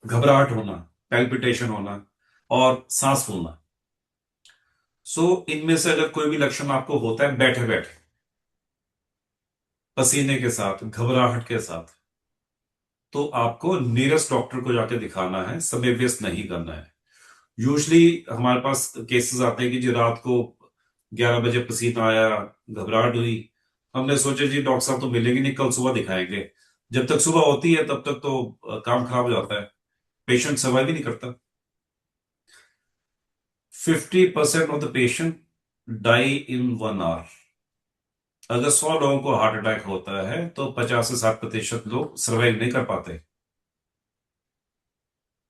घबराहट होना, पैल्पिटेशन होना, और सांस फूलना। सो इनमें से अगर कोई भी लक्षण आपको होता है बैठे बैठे, पसीने के साथ, घबराहट के साथ, तो आपको नियरेस्ट डॉक्टर को जाके दिखाना है, समय वेस्ट नहीं करना है। यूजली हमारे पास केसेस आते हैं कि जी रात को 11 बजे पसीना आया, घबराहट हुई, हमने सोचा जी डॉक्टर साहब तो मिलेंगे नहीं, कल सुबह दिखाएंगे। जब तक सुबह होती है तब तक तो काम खराब हो जाता है, पेशेंट सर्वाइव ही नहीं करता। 50% of the patient die in 1 hour. अगर 100 लोगों को हार्ट अटैक होता है तो 50 से 60% लोग सर्वाइव नहीं कर पाते।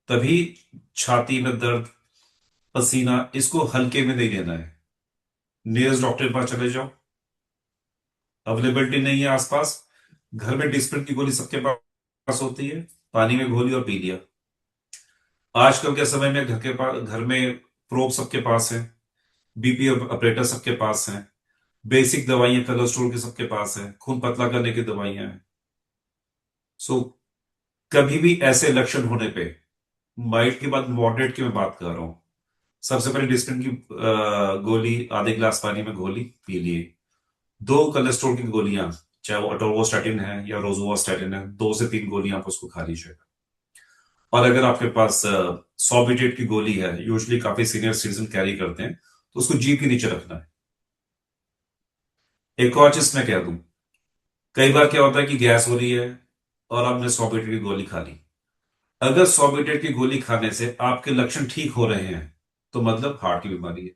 तभी छाती में दर्द, पसीना, इसको हल्के में नहीं लेना है। नियरेस्ट डॉक्टर के पास चले जाओ, अवेलेबिलिटी नहीं है आसपास, घर में डिस्प्रिन की गोली सबके पास होती है, पानी में घोली और पी लिया। आजकल के समय में घर के पास, घर में प्रोब सबके पास है, बीपी ऑपरेटर सबके पास है, बेसिक दवाइयां कोलेस्ट्रॉल की सबके पास है, खून पतला करने की दवाइयां हैं। सो कभी भी ऐसे लक्षण होने पे, माइल्ड के बाद मॉडरेट की मैं बात कर रहा हूं, सबसे पहले डिस्पिन की गोली आधे गिलास पानी में घोली, पी लिए। 2 कोलेस्ट्रॉल की गोलियां, चाहे वो अटोर्वास्टैटिन है या रोजुवास्टैटिन है, 2 से 3 गोलियां आप उसको खा लीजिएगा। और अगर आपके पास सॉर्बिट्रेट की गोली है, यूजुअली काफी सीनियर सिटीजन कैरी करते हैं, तो उसको जीभ के नीचे रखना है। एक और चीज मैं कह दूं, कई बार क्या होता है कि गैस हो रही है और आपने सॉर्बिट्रेट की गोली खा ली। अगर सॉर्बिट्रेट की गोली खाने से आपके लक्षण ठीक हो रहे हैं, तो मतलब हार्ट की बीमारी है।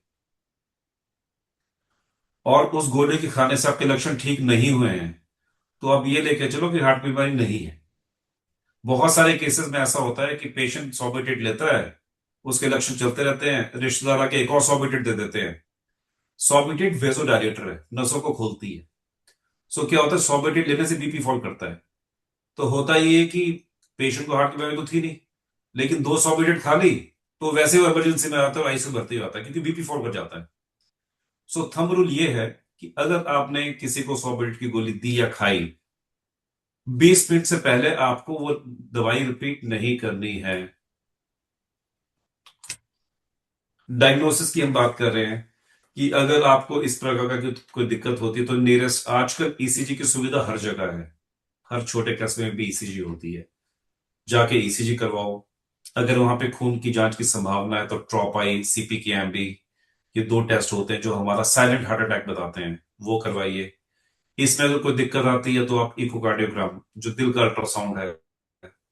और उस गोली के खाने से आपके लक्षण ठीक नहीं हुए हैं, तो आप ये लेके चलो कि हार्ट की बीमारी नहीं है। बहुत सारे केसेस में ऐसा होता है कि पेशेंट सॉर्बिट्रेट लेता है, उसके लक्षण चलते रहते हैं, रिश्तेदार आके एक और सॉर्बिट्रेट दे देते हैं। सॉर्बिट्रेट वेसोडायलेटर है, नसों को खोलती है। सो क्या होता है, सॉर्बिट्रेट लेने से बीपी फॉल करता है। तो होता ये है कि पेशेंट को हार्ट की बीमारी तो थी नहीं, लेकिन 2 सॉर्बिट्रेट खा ली, तो वैसे वो इमरजेंसी में आता है और आईसीयू भर्ती हो जाता है, क्योंकि बीपी फॉल कर जाता है। सो थंब रूल ये है कि अगर आपने किसी को सॉर्बिट्रेट की गोली दी या खाई, 20 मिनट से पहले आपको वो दवाई रिपीट नहीं करनी है। डायग्नोसिस की हम बात कर रहे हैं कि अगर आपको इस प्रकार का कोई दिक्कत होती है, तो नियरेस्ट, आजकल ईसीजी की सुविधा हर जगह है, हर छोटे कस्बे में भी ईसीजी होती है, जाके ईसीजी करवाओ। अगर वहां पे खून की जांच की संभावना है, तो ट्रॉपाई, सीपीकेएमबी, ये 2 टेस्ट होते हैं जो हमारा साइलेंट हार्ट अटैक बताते हैं, वो करवाइए। इसमें अगर कोई दिक्कत आती है, तो आप इकोकार्डियोग्राम, जो दिल का अल्ट्रासाउंड है,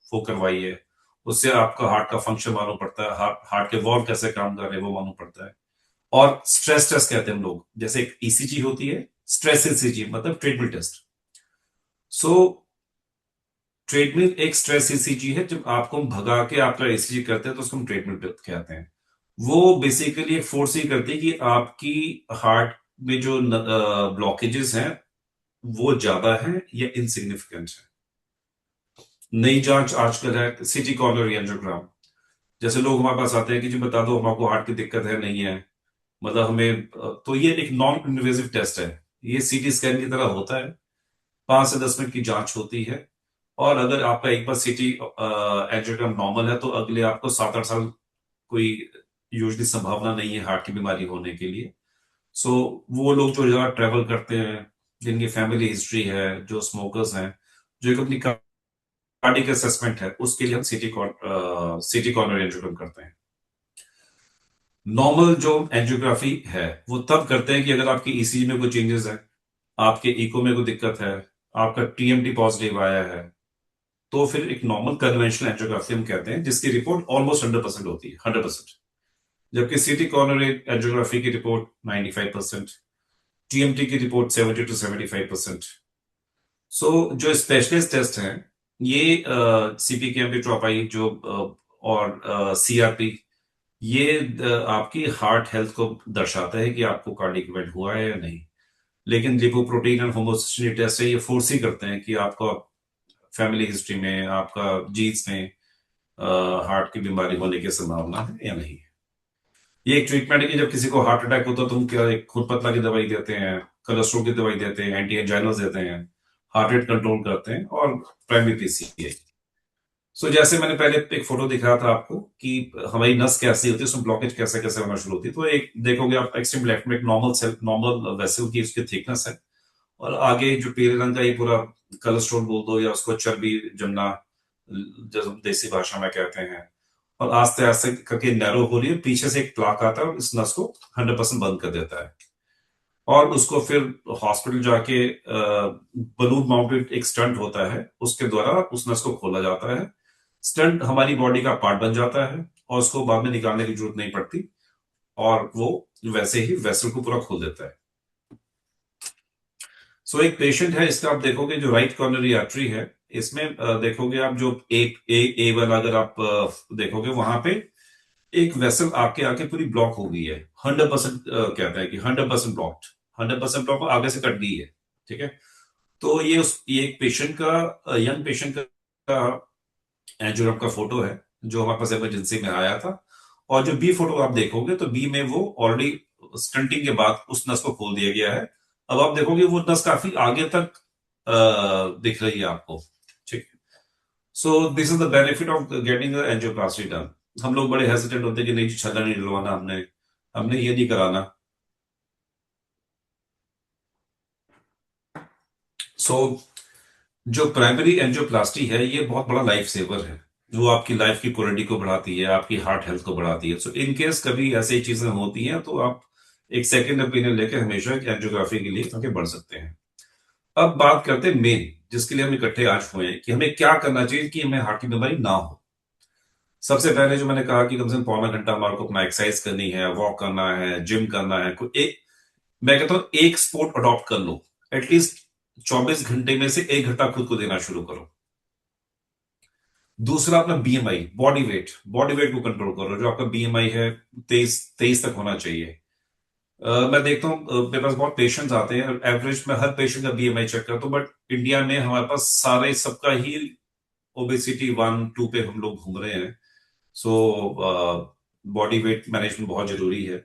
वो करवाइए। उससे आपका हार्ट का फंक्शन मालूम पड़ता है, हार्ट के वॉल्व कैसे काम कर रहे हैं वो मालूम पड़ता है। और स्ट्रेस टेस्ट कहते हैं हम लोग, जैसे एक ईसीजी होती है, स्ट्रेस ईसीजी मतलब ट्रेडमिल टेस्ट। सो ट्रेडमिल एक स्ट्रेस ईसीजी है, जब आपको हम भगा के आपका ईसीजी करते हैं तो उसको हम ट्रेडमिल कहते हैं। वो बेसिकली एक फोर्स ही करती है कि आपकी हार्ट में जो ब्लॉकेजेस हैं वो ज्यादा है या इनसिग्निफिकेंट है। नई जांच आजकल है सिटी कॉर्नरी एंजियोग्राम। जैसे लोग हमारे पास आते हैं कि जी बता दो हमको हार्ट की दिक्कत है नहीं है, मतलब हमें, तो ये एक नॉन इन्वेजिव टेस्ट है। ये सीटी स्कैन की तरह होता है, 5 से 10 मिनट की जांच होती है। और अगर आपका एक बार सिटी एंजियोग्राम नॉर्मल है, तो अगले आपको 7-8 साल कोई यूजली संभावना नहीं है हार्ट की बीमारी होने के लिए। सो वो लोग जो ज्यादा ट्रेवल करते हैं, जिनकी फैमिली हिस्ट्री है, जो स्मोकर्स हैं, जो एक अपनी कार्डियक असेसमेंट है, उसके लिए हम सिटी कॉर्नर एंजियोग्राम करते हैं। नॉर्मल जो एंजियोग्राफी है वो तब करते हैं कि अगर आपकी ईसीजी में कोई चेंजेस है, आपके इको में कोई दिक्कत है, आपका टीएमटी पॉजिटिव आया है, तो फिर एक नॉर्मल कन्वेंशनल एंजियोग्राफी हम कहते हैं, जिसकी रिपोर्ट ऑलमोस्ट 100% होती है, 100%। जबकि सिटी कॉर्नर एंजियोग्राफी की रिपोर्ट 95%, टीएमटी की रिपोर्ट 70 to 75%। सो जो स्पेशलिस्ट टेस्ट हैं, ये सीपीकेएमबी, ट्रोपाई जो और सीआरपी, ये आपकी हार्ट हेल्थ को दर्शाता है कि आपको कार्डियक इवेंट हुआ है या नहीं। लेकिन लिपोप्रोटीन और होमोसिस्टेनिक टेस्ट है, ये फोर्स ही करते हैं कि आपका फैमिली हिस्ट्री में, आपका जीन्स में हार्ट की बीमारी होने की संभावना है या नहीं। ये एक ट्रीटमेंट है कि जब किसी को हार्ट अटैक होता है तो हम क्या एक खून पतला की दवाई देते हैं, कोलेस्ट्रॉल की दवाई देते हैं, एंटी एंजाइनल्स देते हैं, हार्ट रेट कंट्रोल करते हैं, और प्राइमरी पीसीए। सो जैसे मैंने पहले एक फोटो दिखाया था आपको कि हमारी नस कैसी होती है, उसमें ब्लॉकेज कैसे कैसे होना शुरू होती है। तो एक देखोगे आप एक्सट्रीम लेफ्ट में एक नॉर्मल सेल, नॉर्मल वेसल की उसकी थिकनेस है, और आगे जो पीले रंग का ये पूरा कोलेस्ट्रॉल बोल दो या उसको चर्बी जमना, जो देसी भाषा में कहते हैं, और आस्ते आस्ते करके नैरो हो रही है, पीछे से एक प्लाक आता है और इस नस को 100% बंद कर देता है। और उसको फिर हॉस्पिटल जाके बलून माउंटेड एक स्टंट होता है, उसके द्वारा उस नस को खोला जाता है। स्टंट हमारी बॉडी का पार्ट बन जाता है और उसको बाद में निकालने की जरूरत नहीं पड़ती, और वो वैसे ही वेसल को पूरा खोल देता है। सो एक पेशेंट है, इसका आप देखोगे जो राइट कॉर्नरी आर्टरी है, इसमें देखोगे आप जो एक ए वाला अगर आप देखोगे, वहां पे एक वेसल आके आके पूरी ब्लॉक हो गई है। 100% कहता है कि 100% ब्लॉक्ड, 100% ब्लॉक आगे से कट गई है। ठीक है, तो ये एक पेशेंट का, यंग पेशेंट का एंजियोग्राम का फोटो है, जो हमारे पास इमरजेंसी में आया था। और जो बी फोटो आप देखोगे, तो बी में वो ऑलरेडी स्टंटिंग के बाद उस नस को खोल दिया गया है। अब आप देखोगे वो नस काफी आगे तक दिख रही है आपको। ठीक है, so this is the benefit of getting angioplasty done. हम लोग बड़े हेजिटेंट होते हैं कि नहीं जी, छल्ला नहीं डलवाना, हमने हमने ये नहीं कराना। सो जो प्राइमरी एंजियोप्लास्टी है ये बहुत बड़ा लाइफ सेवर है, जो आपकी लाइफ की क्वालिटी को बढ़ाती है, आपकी हार्ट हेल्थ को बढ़ाती है। सो इन केस कभी ऐसी चीजें होती हैं तो आप एक सेकेंड ओपिनियन लेके हमेशा एक एंजियोग्राफी के लिए आगे बढ़ सकते हैं। अब बात करते हैं मेन, जिसके लिए हम इकट्ठे आज हुए हैं, कि हमें क्या करना चाहिए कि हमें हार्ट की बीमारी ना हो। सबसे पहले जो मैंने कहा कि कम से कम पौना घंटा हमारे को अपना एक्सरसाइज करनी है, वॉक करना है, जिम करना है, कोई एक, मैं कहता हूँ एक स्पोर्ट अडॉप्ट कर लो। एटलीस्ट 24 घंटे में से 1 घंटा खुद को देना शुरू करो। दूसरा अपना बीएमआई, बॉडी वेट को कंट्रोल करो। जो आपका बीएमआई है 23 तक होना चाहिए। मैं देखता हूँ मेरे पास बहुत पेशेंट्स आते हैं, एवरेज में हर पेशेंट का बीएमआई चेक करता हूँ, बट इंडिया में हमारे पास सारे सबका ही ओबेसिटी 1-2 पे हम लोग घूम रहे हैं। सो बॉडी वेट मैनेजमेंट बहुत जरूरी है।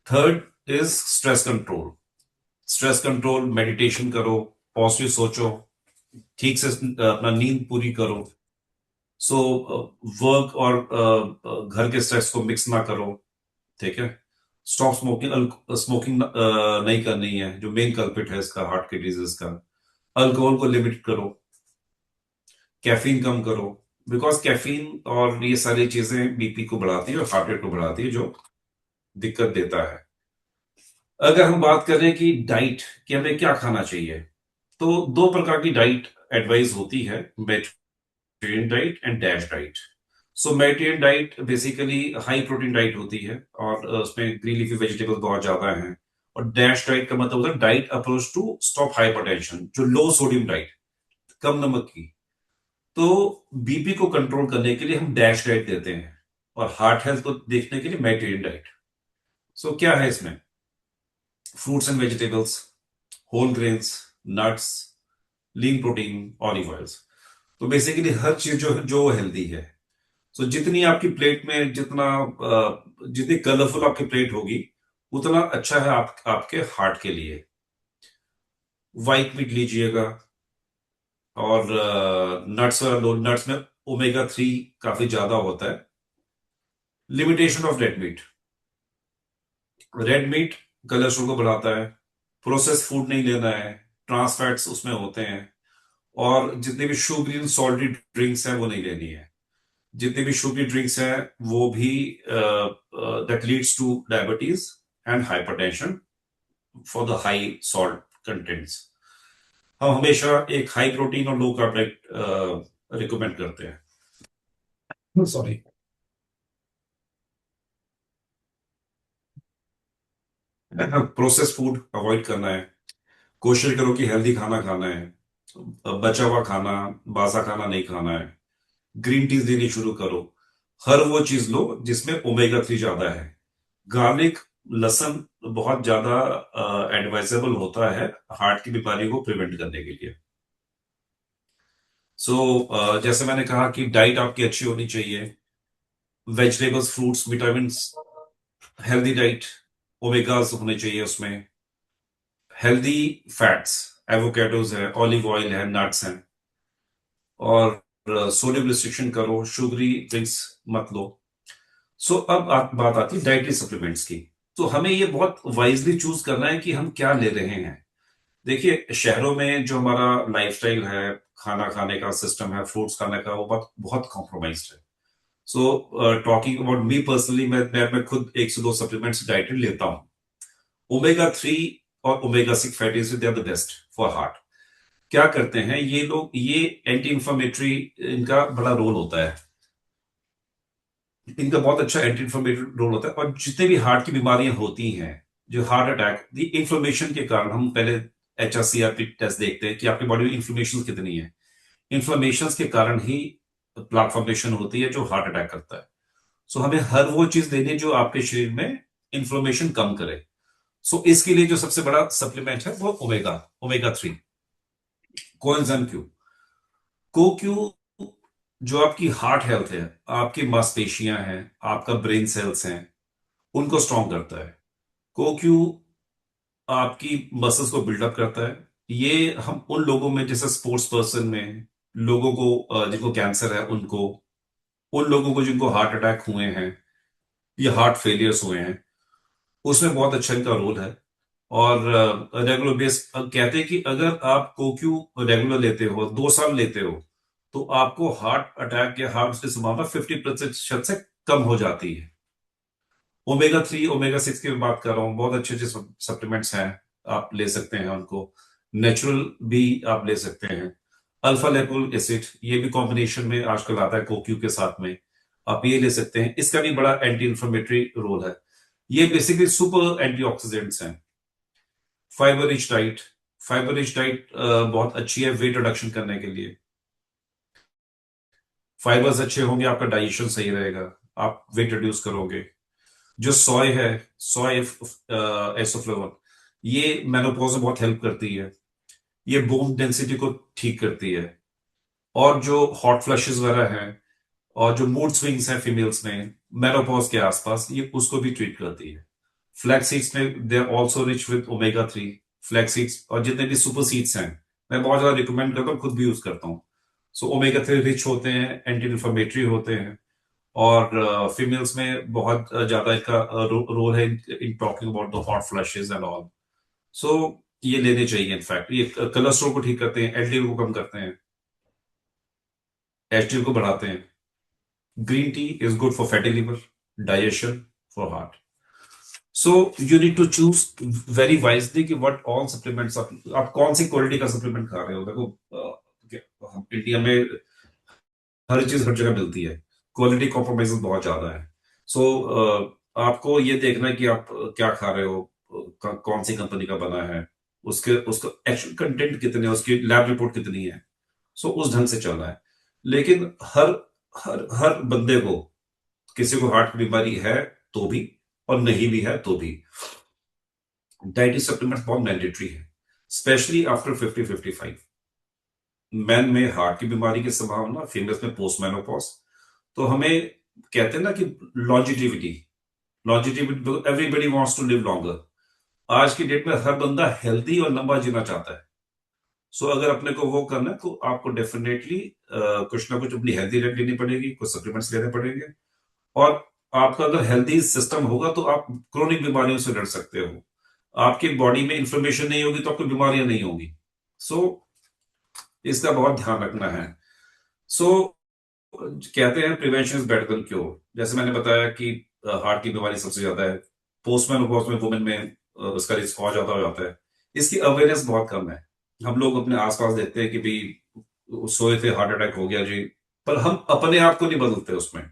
Third is stress control. Stress control, meditation करो, पॉजिटिव सोचो, ठीक से अपना नींद पूरी करो। सो वर्क और घर के स्ट्रेस को मिक्स ना करो, ठीक है। स्टॉप स्मोकिंग, स्मोकिंग नहीं करनी है, जो मेन कल्पिट है इसका, हार्ट के डिजीज का। अल्कोहल को लिमिट करो, कैफीन कम करो, बिकॉज कैफीन और ये सारी चीजें बीपी को बढ़ाती है और हार्ट रेट को बढ़ाती है, जो दिक्कत देता है। अगर हम बात करें कि डाइट, कि हमें क्या खाना चाहिए, तो 2 प्रकार की डाइट एडवाइस होती है, Mediterranean diet and dash diet. So Mediterranean diet basically high protein diet होती है, और उसमें ग्रीन लीफी वेजिटेबल्स बहुत ज्यादा हैं। और डैश डाइट का मतलब होता है diet approach to stop hypertension, जो लो सोडियम डाइट, कम नमक की। तो बीपी को कंट्रोल करने के लिए हम डैश डाइट देते हैं, और हार्ट हेल्थ को देखने के लिए मेडिटेरियन डाइट। सो क्या है इसमें? Fruits and vegetables, whole grains, nuts, lean protein, olive oils. तो बेसिकली हर चीज जो जो हेल्दी है। सो जितनी आपकी प्लेट में जितनी कलरफुल आपकी प्लेट होगी, उतना अच्छा है आपके हार्ट के लिए। व्हाइट मीट लीजिएगा, और नट्स लो, नट्स में ओमेगा 3 काफी ज्यादा होता है। Limitation of red meat cholesterol को बढ़ाता है। प्रोसेस फूड नहीं लेना है, ट्रांस फैट्स उसमें होते हैं। और जितने भी शुगरी सॉल्टी ड्रिंक्स हैं वो नहीं लेनी है। जितने भी शुगरी ड्रिंक्स हैं वो भी that leads two diabetes and hypertension for the high salt contents. हम हमेशा एक हाई प्रोटीन और लो कार्ब डाइट रिकमेंड करते हैं। सॉरी। प्रोसेस फूड अवॉइड करना है। कोशिश करो कि हेल्दी खाना खाना है, बचा हुआ खाना, बासा खाना नहीं खाना है। ग्रीन टीज लेनी शुरू करो। हर वो चीज लो जिसमें ओमेगा 3 ज्यादा है। गार्लिक, लहसुन बहुत ज्यादा एडवाइजेबल होता है हार्ट की बीमारी को प्रिवेंट करने के लिए। सो जैसे मैंने कहा कि डाइट आपकी अच्छी होनी चाहिए, vegetables, fruits, vitamin, healthy diet, omegas होने चाहिए उसमें। हेल्दी फैट्स, एवोकेडोज है, ऑलिव ऑयल है, नट्स हैं। और सोडियम रिस्ट्रिक्शन करो, शुगरी ड्रिंक्स मत लो। सो अब बात आती है डाइटरी सप्लीमेंट्स की। तो हमें ये बहुत वाइजली चूज करना है कि हम क्या ले रहे हैं। देखिए, शहरों में जो हमारा लाइफस्टाइल है, खाना खाने का सिस्टम है, फ्रूट्स खाने का, वो बहुत बहुत कॉम्प्रोमाइज्ड है। So talking about me personally, मैं खुद 1 से 2 सप्लीमेंट्स डाइटरी लेता हूँ। ओमेगा 3 और omega 6 fatty acid, they are the best for heart. क्या करते हैं ये लोग, ये एंटी इंफ्लेमेटरी, इनका बड़ा रोल होता है। इनका बहुत अच्छा एंटी इंफ्लेमेटरी रोल होता है। और जितने भी हार्ट की बीमारियां होती हैं, जो हार्ट अटैक, दी इन्फ्लेमेशन के कारण, हम पहले HRCRP टेस्ट देखते हैं कि आपकी बॉडी में इन्फ्लेमेशन कितनी है। इन्फ्लेमेशन के कारण ही प्लाक फॉर्मेशन होती है जो हार्ट अटैक करता है। सो हमें हर वो चीज लेनी है जो आपके शरीर में इन्फ्लेमेशन कम करे। सो इसके लिए जो सबसे बड़ा सप्लीमेंट है वो ओमेगा 3। कोएंजाइम क्यू, कोक्यू, जो आपकी हार्ट हेल्थ है, आपकी मांसपेशियां हैं, आपका ब्रेन सेल्स हैं, उनको स्ट्रॉन्ग करता है। कोक्यू आपकी मसल्स को बिल्डअप करता है। ये हम उन लोगों में, जैसे स्पोर्ट्स पर्सन में, लोगों को जिनको कैंसर है उनको, उन लोगों को जिनको हार्ट अटैक हुए हैं या हार्ट फेलियर्स हुए हैं, उसमें बहुत अच्छा इनका रोल है। और रेगुलर बेस कहते हैं कि अगर आप कोक्यू रेगुलर लेते हो, 2 साल लेते हो, तो आपको हार्ट अटैक या हार्ट की संभावना 50% से कम हो जाती है। ओमेगा 3 ओमेगा 6 की मैं बात कर रहा हूँ, बहुत अच्छे अच्छे सप्लीमेंट्स हैं, आप ले सकते हैं उनको। नेचुरल भी आप ले सकते हैं। अल्फा लिपोइक एसिड, ये भी कॉम्बिनेशन में आजकल आता है कोक्यू के साथ में, आप ये ले सकते हैं। इसका भी बड़ा एंटी इंफ्लेमेटरी रोल है। ये बेसिकली सुपर एंटीऑक्सीडेंट्स हैं। Fibre rich diet, fibre rich diet बहुत अच्छी है वेट रिडक्शन करने के लिए। फाइबर्स अच्छे होंगे, आपका डाइजेशन सही रहेगा, आप वेट रिड्यूस करोगे। जो सोय है, सोय एसोफ्लेवन, ये मेनोपॉज में बहुत हेल्प करती है। ये बोन डेंसिटी को ठीक करती है। और जो हॉट फ्लशेस वगैरह हैं और जो मूड स्विंग्स हैं फीमेल्स में मेनोपॉज के आसपास, ये उसको भी ट्रीट करती है। फ्लैक्स सीड्स में they are also rich with omega 3। Flax seeds और जितने भी सुपर सीड्स हैं, मैं बहुत ज्यादा रिकमेंड करता हूँ, खुद भी यूज करता हूँ। सो ओमेगा 3 रिच होते हैं, एंटी इन्फ्लेमेटरी होते हैं। और फीमेल्स में बहुत ज्यादा इसका रोल है in talking about the hot flashes and all. So ये लेने चाहिए। इनफैक्ट ये कोलेस्ट्रॉल को ठीक करते हैं, एलडीएल को कम करते हैं, एचडीएल को बढ़ाते हैं। Green tea is good for fatty liver, digestion, for heart. So you need to choose very wisely कि व्हाट ऑल सप्लीमेंट्स आप कौन सी क्वालिटी का सप्लीमेंट खा रहे हो। देखो हम इंडिया में हर चीज हर जगह मिलती है, क्वालिटी कॉम्प्रोमाइज बहुत ज्यादा है। सो आपको ये देखना है कि आप क्या खा रहे हो, कौन सी कंपनी का बना है, उसके उसका एक्चुअल कंटेंट कितने, उसकी लैब रिपोर्ट कितनी है। सो उस ढंग से चलना है। लेकिन हर हर हर बंदे को, किसी को हार्ट की बीमारी है तो भी और नहीं भी है तो भी, डाइटरी सप्लीमेंट बहुत मैंडेटरी है, स्पेशली आफ्टर 50-55। मैन में हार्ट की बीमारी की संभावना, फीमेल्स में पोस्ट मेनोपॉज। तो हमें कहते हैं ना कि longevity, longevity, everybody wants to live longer. आज की डेट में हर बंदा हेल्दी और लंबा जीना चाहता है। सो अगर अपने को वो करना है तो आपको डेफिनेटली कुछ ना कुछ अपनी हेल्दी डाइट लेनी पड़ेगी, कुछ सप्लीमेंट्स लेने पड़ेंगे। और आपका अगर हेल्दी सिस्टम होगा तो आप क्रोनिक बीमारियों से लड़ सकते हो। आपकी बॉडी में इंफ्लेमेशन नहीं होगी तो आपको बीमारियां नहीं होगी। सो इसका बहुत ध्यान रखना है। सो कहते हैं prevention is better than cure. जैसे मैंने बताया कि हार्ट की बीमारी सबसे ज्यादा है पोस्ट मेनोपॉज में, वुमेन में उसका रिस्क और ज्यादा हो जाता है। इसकी अवेयरनेस बहुत कम है। हम लोग अपने आसपास देखते हैं कि भाई सोए थे, हार्ट अटैक हो गया जी, पर हम अपने आप को नहीं बदलते उसमें।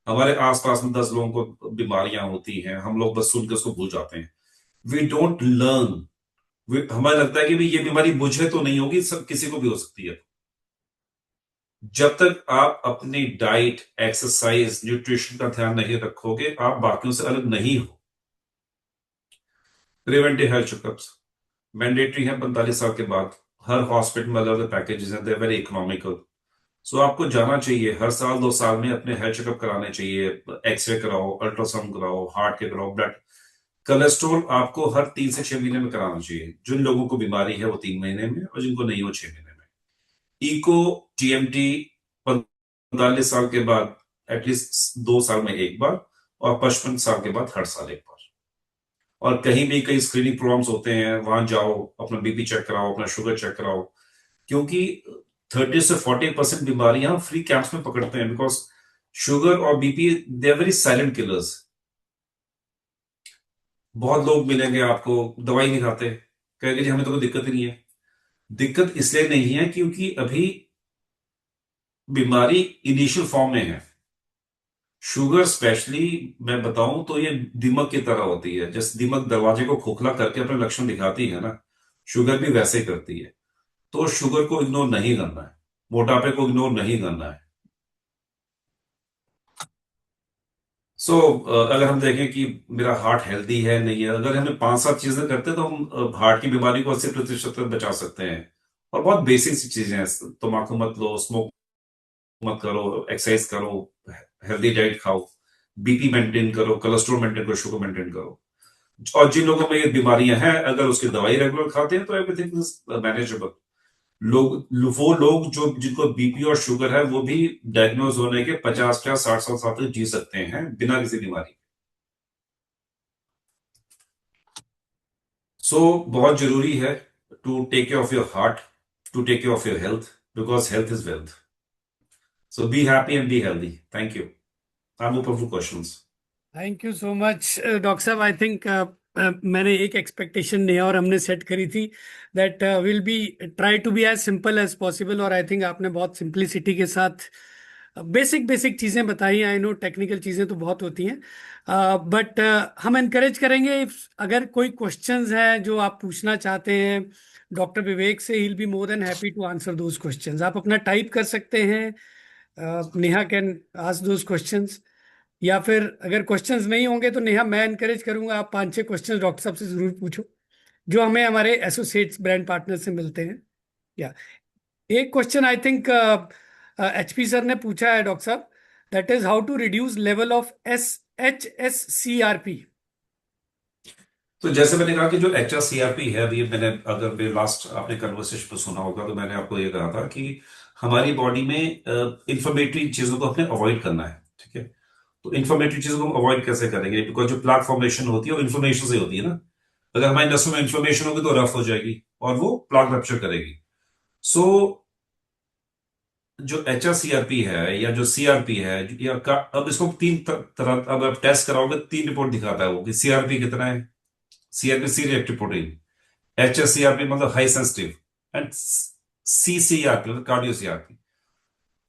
हमारे आसपास में 10 लोगों को बीमारियां होती हैं, हम लोग बस सुनकर उसको भूल जाते हैं। We don't learn. हमें लगता है कि भाई ये बीमारी मुझे तो नहीं होगी, सब किसी को भी हो सकती है। जब तक आप अपनी डाइट, एक्सरसाइज, न्यूट्रिशन का ध्यान नहीं रखोगे, आप बाकियों से अलग नहीं हो। प्रिवेंटिव हेल्थ चेकअप्स मैंडेटरी है 45 साल के बाद। हर हॉस्पिटल में अलग अलग पैकेजेस हैं, दे वेरी इकोनॉमिकल। सो आपको जाना चाहिए हर साल 2 साल में, अपने हेल्थ चेकअप कराने चाहिए। एक्सरे कराओ, अल्ट्रासाउंड कराओ, हार्ट के कराओ, ब्लड। कोलेस्ट्रॉल आपको हर 3 से 6 महीने में कराना चाहिए। जिन लोगों को बीमारी है वो 3 महीने में, और जिनको नहीं वो 6 महीने में। इको, टीएमटी 45 साल के बाद एटलीस्ट 2 साल में एक बार, और 55 साल के बाद हर साल एक बार। और कहीं भी कई स्क्रीनिंग प्रोग्राम्स होते हैं, वहां जाओ, अपना बीपी चेक कराओ, अपना शुगर चेक कराओ। क्योंकि 30 से 40% बीमारियां फ्री कैंप्स में पकड़ते हैं, बिकॉज शुगर और BP they are very silent killers. बहुत लोग मिलेंगे आपको, दवाई नहीं खाते, कहेंगे जी हमें तो कोई दिक्कत ही नहीं है। दिक्कत इसलिए नहीं है क्योंकि अभी बीमारी इनिशियल फॉर्म में है। शुगर स्पेशली मैं बताऊं तो ये दीमक की तरह होती है। जैसे दीमक दरवाजे को खोखला करके अपने लक्षण दिखाती है ना, शुगर भी वैसे ही करती है। तो शुगर को इग्नोर नहीं करना है, मोटापे को इग्नोर नहीं करना है। सो अगर हम देखें कि मेरा हार्ट हेल्दी है नहीं है, अगर हमने 5-7 चीजें करते हैं तो हम हार्ट की बीमारी को 80% तक बचा सकते हैं। और बहुत बेसिक सी चीजें हैं, तम्बाकू मत लो, स्मोक मत करो, एक्सरसाइज करो, हेल्दी डाइट खाओ, बीपी मेंटेन करो, कोलेस्ट्रॉल मेंटेन करो, शुगर मेंटेन करो। और जिन लोगों में ये बीमारियां हैं, अगर उसकी दवाई रेगुलर खाते हैं तो एवरीथिंग इज मैनेजेबल। वो लोग जो जिनको बीपी और शुगर है वो भी डायग्नोज होने के 50 या 60 साल तक जी सकते हैं बिना किसी बीमारी। सो बहुत जरूरी है to take care of your heart, to take care of your health, because health is wealth. So be happy and be healthy. Thank you. I am open for questions. Thank you so much doctor साहब। I think मैंने एक expectation Neha और हमने set करी थी that will be try to be as simple as possible, और I think आपने बहुत सिंप्लिसिटी के साथ बेसिक बेसिक चीज़ें बताई। आई नो टेक्निकल चीज़ें तो बहुत होती हैं, बट हम एनकरेज करेंगे अगर कोई क्वेश्चंस हैं जो आप पूछना चाहते हैं डॉक्टर विवेक से, he will be more than happy to answer those questions. आप अपना टाइप कर सकते हैं, Neha can ask those questions, या फिर अगर क्वेश्चंस नहीं होंगे तो नेहा मैं एनकरेज करूंगा आप 5-6 क्वेश्चंस डॉक्टर साहब से जरूर पूछो जो हमें हमारे एसोसिएट्स ब्रांड पार्टनर से मिलते हैं। या एक question I think HP sir ने पूछा है डॉक्टर साहब, that is how to reduce level of HSCRP। तो जैसे मैंने कहा कि जो HSCRP है, अभी मैंने अगर मेरे लास्ट आपने कन्वर्सेशन पर सुना होगा तो मैंने आपको ये कहा था कि हमारी बॉडी में इंफ्लेमेटरी चीजों को अपने अवॉइड करना है। ठीक है, तो इंफ्लेमेटरी चीजों को हम अवॉइड कैसे करेंगे? बिकॉज जो प्लाक फॉर्मेशन होती है वो इन्फ्लेमेशन से होती है ना। अगर हमारी नसों में इन्फ्लेमेशन होगी तो रफ हो जाएगी और वो प्लाक रप्चर करेगी। सो जो HSCRP है या जो CRP है अब इसको तीन तरह, अब आप टेस्ट कराओगे 3 रिपोर्ट दिखाता है वो कि CRP कितना है। CRP C reactive protein, HSCRP मतलब हाई सेंसिटिव, एंड CCRP मतलब कार्डियो CRP।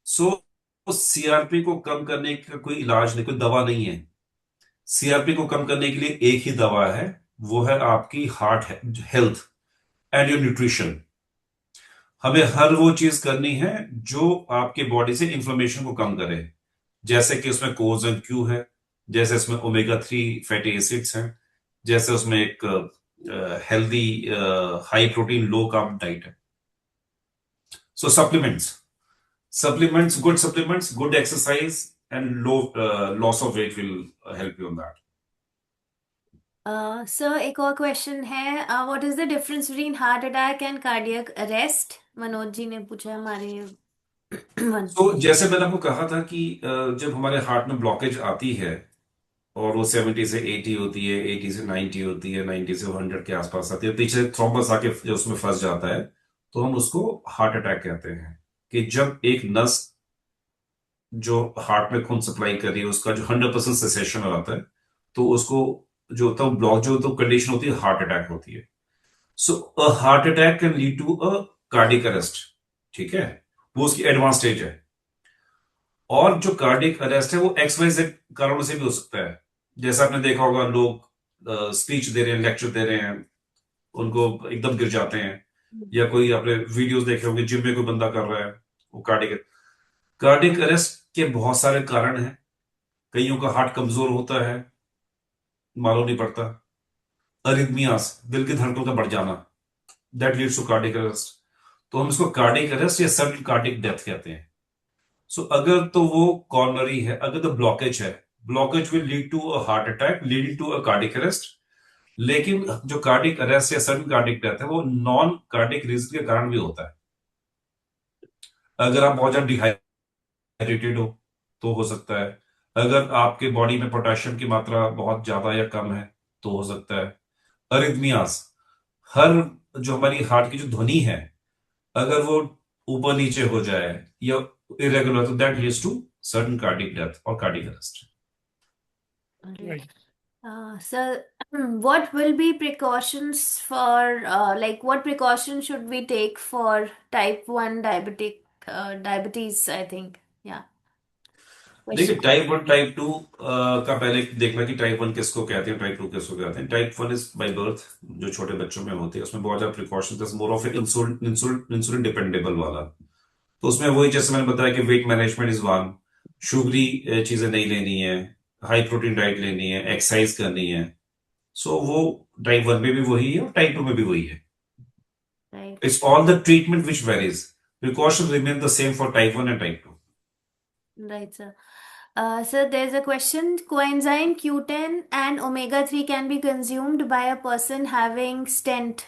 सो CRP को कम करने का कोई इलाज नहीं, कोई दवा नहीं है। CRP को कम करने के लिए एक ही दवा है, वो है आपकी heart health and your nutrition. हमें हर वो चीज करनी है जो आपके बॉडी से इंफ्लेमेशन को कम करे, जैसे कि उसमें कोजन क्यू है, जैसे उसमें ओमेगा 3 फैटी एसिड्स हैं, जैसे उसमें एक healthy high protein low carb diet है। So supplements, good supplements, good exercise and low loss of weight will help you on that. Sir एक और क्वेश्चन है, what is the difference between heart attack and cardiac arrest? Manoj ji ने पूछा है हमारे मन। तो जैसे मैंने आपको कहा था कि जब हमारे हार्ट में ब्लॉकेज आती है और वो 70 से 80 होती है, 80 से 90 होती है, 90 से 100 के आसपास आती है, पीछे थ्रोम्बस आके जो उसमें फंस जाता है, तो हम उसको हार्ट अटैक कहते हैं। कि जब एक नस जो हार्ट में खून सप्लाई कर रही है उसका जो 100% सेसेशन हो जाता है, तो उसको जो होता है ब्लॉक, जो तो कंडीशन होती है हार्ट अटैक होती है। So a heart attack can lead to a cardiac arrest. ठीक है, वो उसकी एडवांस स्टेज है। और जो कार्डियक अरेस्ट है वो XYZ कारणों से भी हो सकता है। जैसा आपने देखा होगा, लोग स्पीच दे रहे हैं, लेक्चर दे रहे हैं, उनको एकदम गिर जाते हैं, या कोई आपने वीडियोस देखे होंगे जिम में कोई बंदा कर रहा है, वो कार्डियक कार्डियक अरेस्ट के बहुत सारे कारण हैं। कईयों का हार्ट कमजोर होता है, मालूम नहीं पड़ता। अरिथमियास, दिल की धड़कन का बढ़ जाना, that leads to cardiac arrest. तो हम इसको कार्डियक अरेस्ट या सडन कार्डियक डेथ कहते हैं। सो अगर तो वो कॉर्नरी है, अगर तो ब्लॉकेज है, blockage will lead to a heart attack leading to a cardiac arrest. लेकिन जो कार्डियक अरेस्ट या सडन कार्डियक डेथ है वो नॉन कार्डियक रीजन के कारण भी होता है। अगर आप बहुत ज्यादा डिहाइड्रेटेड हो तो हो सकता है। अगर आपके बॉडी में पोटेशियम की मात्रा बहुत ज्यादा या कम है तो हो सकता है। अरिथमियास, हर जो हमारी हार्ट की जो ध्वनि है, अगर वो ऊपर नीचे हो जाए या इरेगुलर, तो that leads to sudden cardiac death और cardiac arrest. Right. Sir, what will be precautions for, what precautions should we take for type 1 diabetes, I think. Yeah. देखिए, Question. टाइप 1 टाइप 2 का पहले देखना कि टाइप 1 किसको कहते हैं, टाइप 2 किसको कहते हैं। टाइप 1 इज बाय बर्थ, जो छोटे बच्चों में होती है, उसमें बहुत ज्यादा precaution, more of insulin insulin insulin dependable वाला। तो उसमें वही जैसे मैंने बताया कि weight management is one, sugary चीजें नहीं लेनी है, हाई प्रोटीन डाइट लेनी है, एक्सरसाइज करनी है। सो वो टाइप 1 में भी वही है और टाइप 2 में भी वही है। Right. It's all the treatment which varies, precaution remain the same for type 1 and type 2। Right, sir. Sir, there's a question. Coenzyme Q10 and omega 3 can be consumed by a person having stent.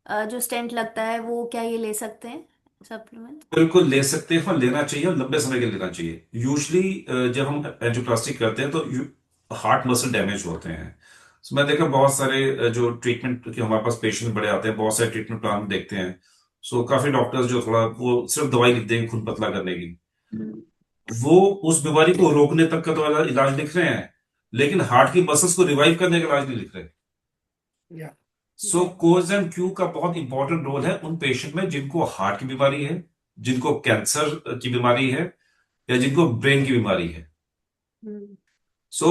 जो stent लगता है वो क्या ये ले सकते हैं? supplement? बिल्कुल ले सकते हैं और लेना चाहिए और लंबे समय के लिए लेना चाहिए। यूजली जब हम एंजियोप्लास्टी करते हैं तो हार्ट मसल डैमेज होते हैं। So, मैं देखा बहुत सारे जो ट्रीटमेंट के हमारे पास पेशेंट बड़े आते हैं, बहुत सारे ट्रीटमेंट प्लान देखते हैं। सो काफी डॉक्टर्स जो थोड़ा वो सिर्फ दवाई लिख देंगे खून पतला करने की, Mm. वो उस बीमारी को रोकने तक का तो इलाज लिख रहे हैं, लेकिन हार्ट की मसल्स को रिवाइव करने का इलाज नहीं लिख रहे। या सो कोज एंड क्यू का बहुत इंपॉर्टेंट रोल है उन पेशेंट में जिनको हार्ट की बीमारी है, जिनको कैंसर की बीमारी है, या जिनको ब्रेन की बीमारी है। Mm. सो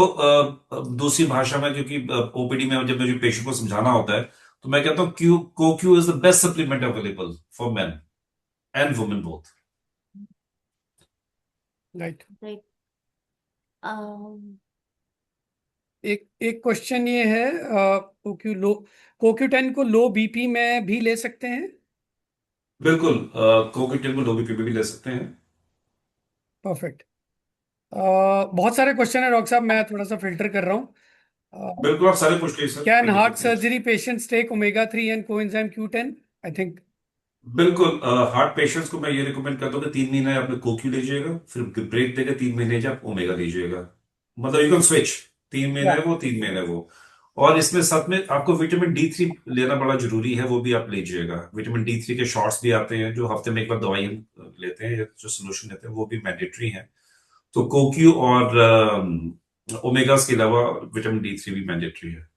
दूसरी भाषा में, क्योंकि ओपीडी में जब मुझे पेशेंट को समझाना होता है, तो मैं कहता हूँ क्यू को Q is the best supplement available for main and women both. Right. Right. Um, एक एक क्वेश्चन ये है, कोक्यू लो कोक्यू 10 को लो बीपी में भी ले सकते हैं? बिल्कुल, कोकिटेल में लोबी पीपी भी ले सकते हैं। परफेक्ट। बहुत सारे क्वेश्चन है डॉक्टर साहब, मैं थोड़ा सा फिल्टर कर रहा हूँ। बिल्कुल, आप सारे पूछ लीजिए सर, कैन कोई हार्ट दिक्कत नहीं। Surgery patients take omega 3 and coenzyme Q10? I think बिल्कुल, हार्ट पेशेंट्स को मैं ये रिकमेंड करता हूँ कि 3 महीने आप कोक्यू लीजिएगा, फिर ब्रेक देकर 3 महीने आप ओमेगा लीजिएगा। मतलब यू कैन स्विच, 3 महीने वो 3 महीने वो। और इसमें साथ में आपको विटामिन D3 लेना बड़ा जरूरी है, वो भी आप लीजिएगा। विटामिन D3 के शॉट्स भी आते हैं जो हफ्ते में एक बार दवाई हम लेते हैं, या जो सोल्यूशन लेते हैं, वो भी मैंडेटरी है। तो कोक्यू और ओमेगास के अलावा विटामिन D3 भी मैंडेटरी है।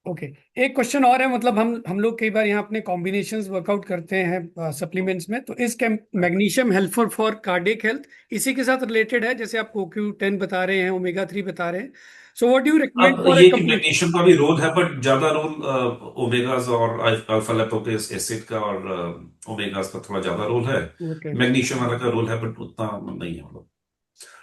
ओके। एक क्वेश्चन और है, मतलब हम लोग कई बार यहाँ अपने कॉम्बिनेशंस वर्कआउट करते हैं सप्लीमेंट्स में, तो इस magnesium helpful for cardiac health इसी के साथ रिलेटेड है, जैसे आप Q10 बता रहे हैं, ओमेगा 3 बता रहे हैं, so what do you recommend अब फॉर ए ये कि कंप्लीट? मैग्नीशियम का भी रोल है, बट ज्यादा रोल ओमेगास और अल्फा लैक्टोक एसिड का और ओमेगास का थोड़ा ज्यादा रोल है। ओके। मैग्नीशियम वाला का रोल है, बट उतना नहीं है। मतलब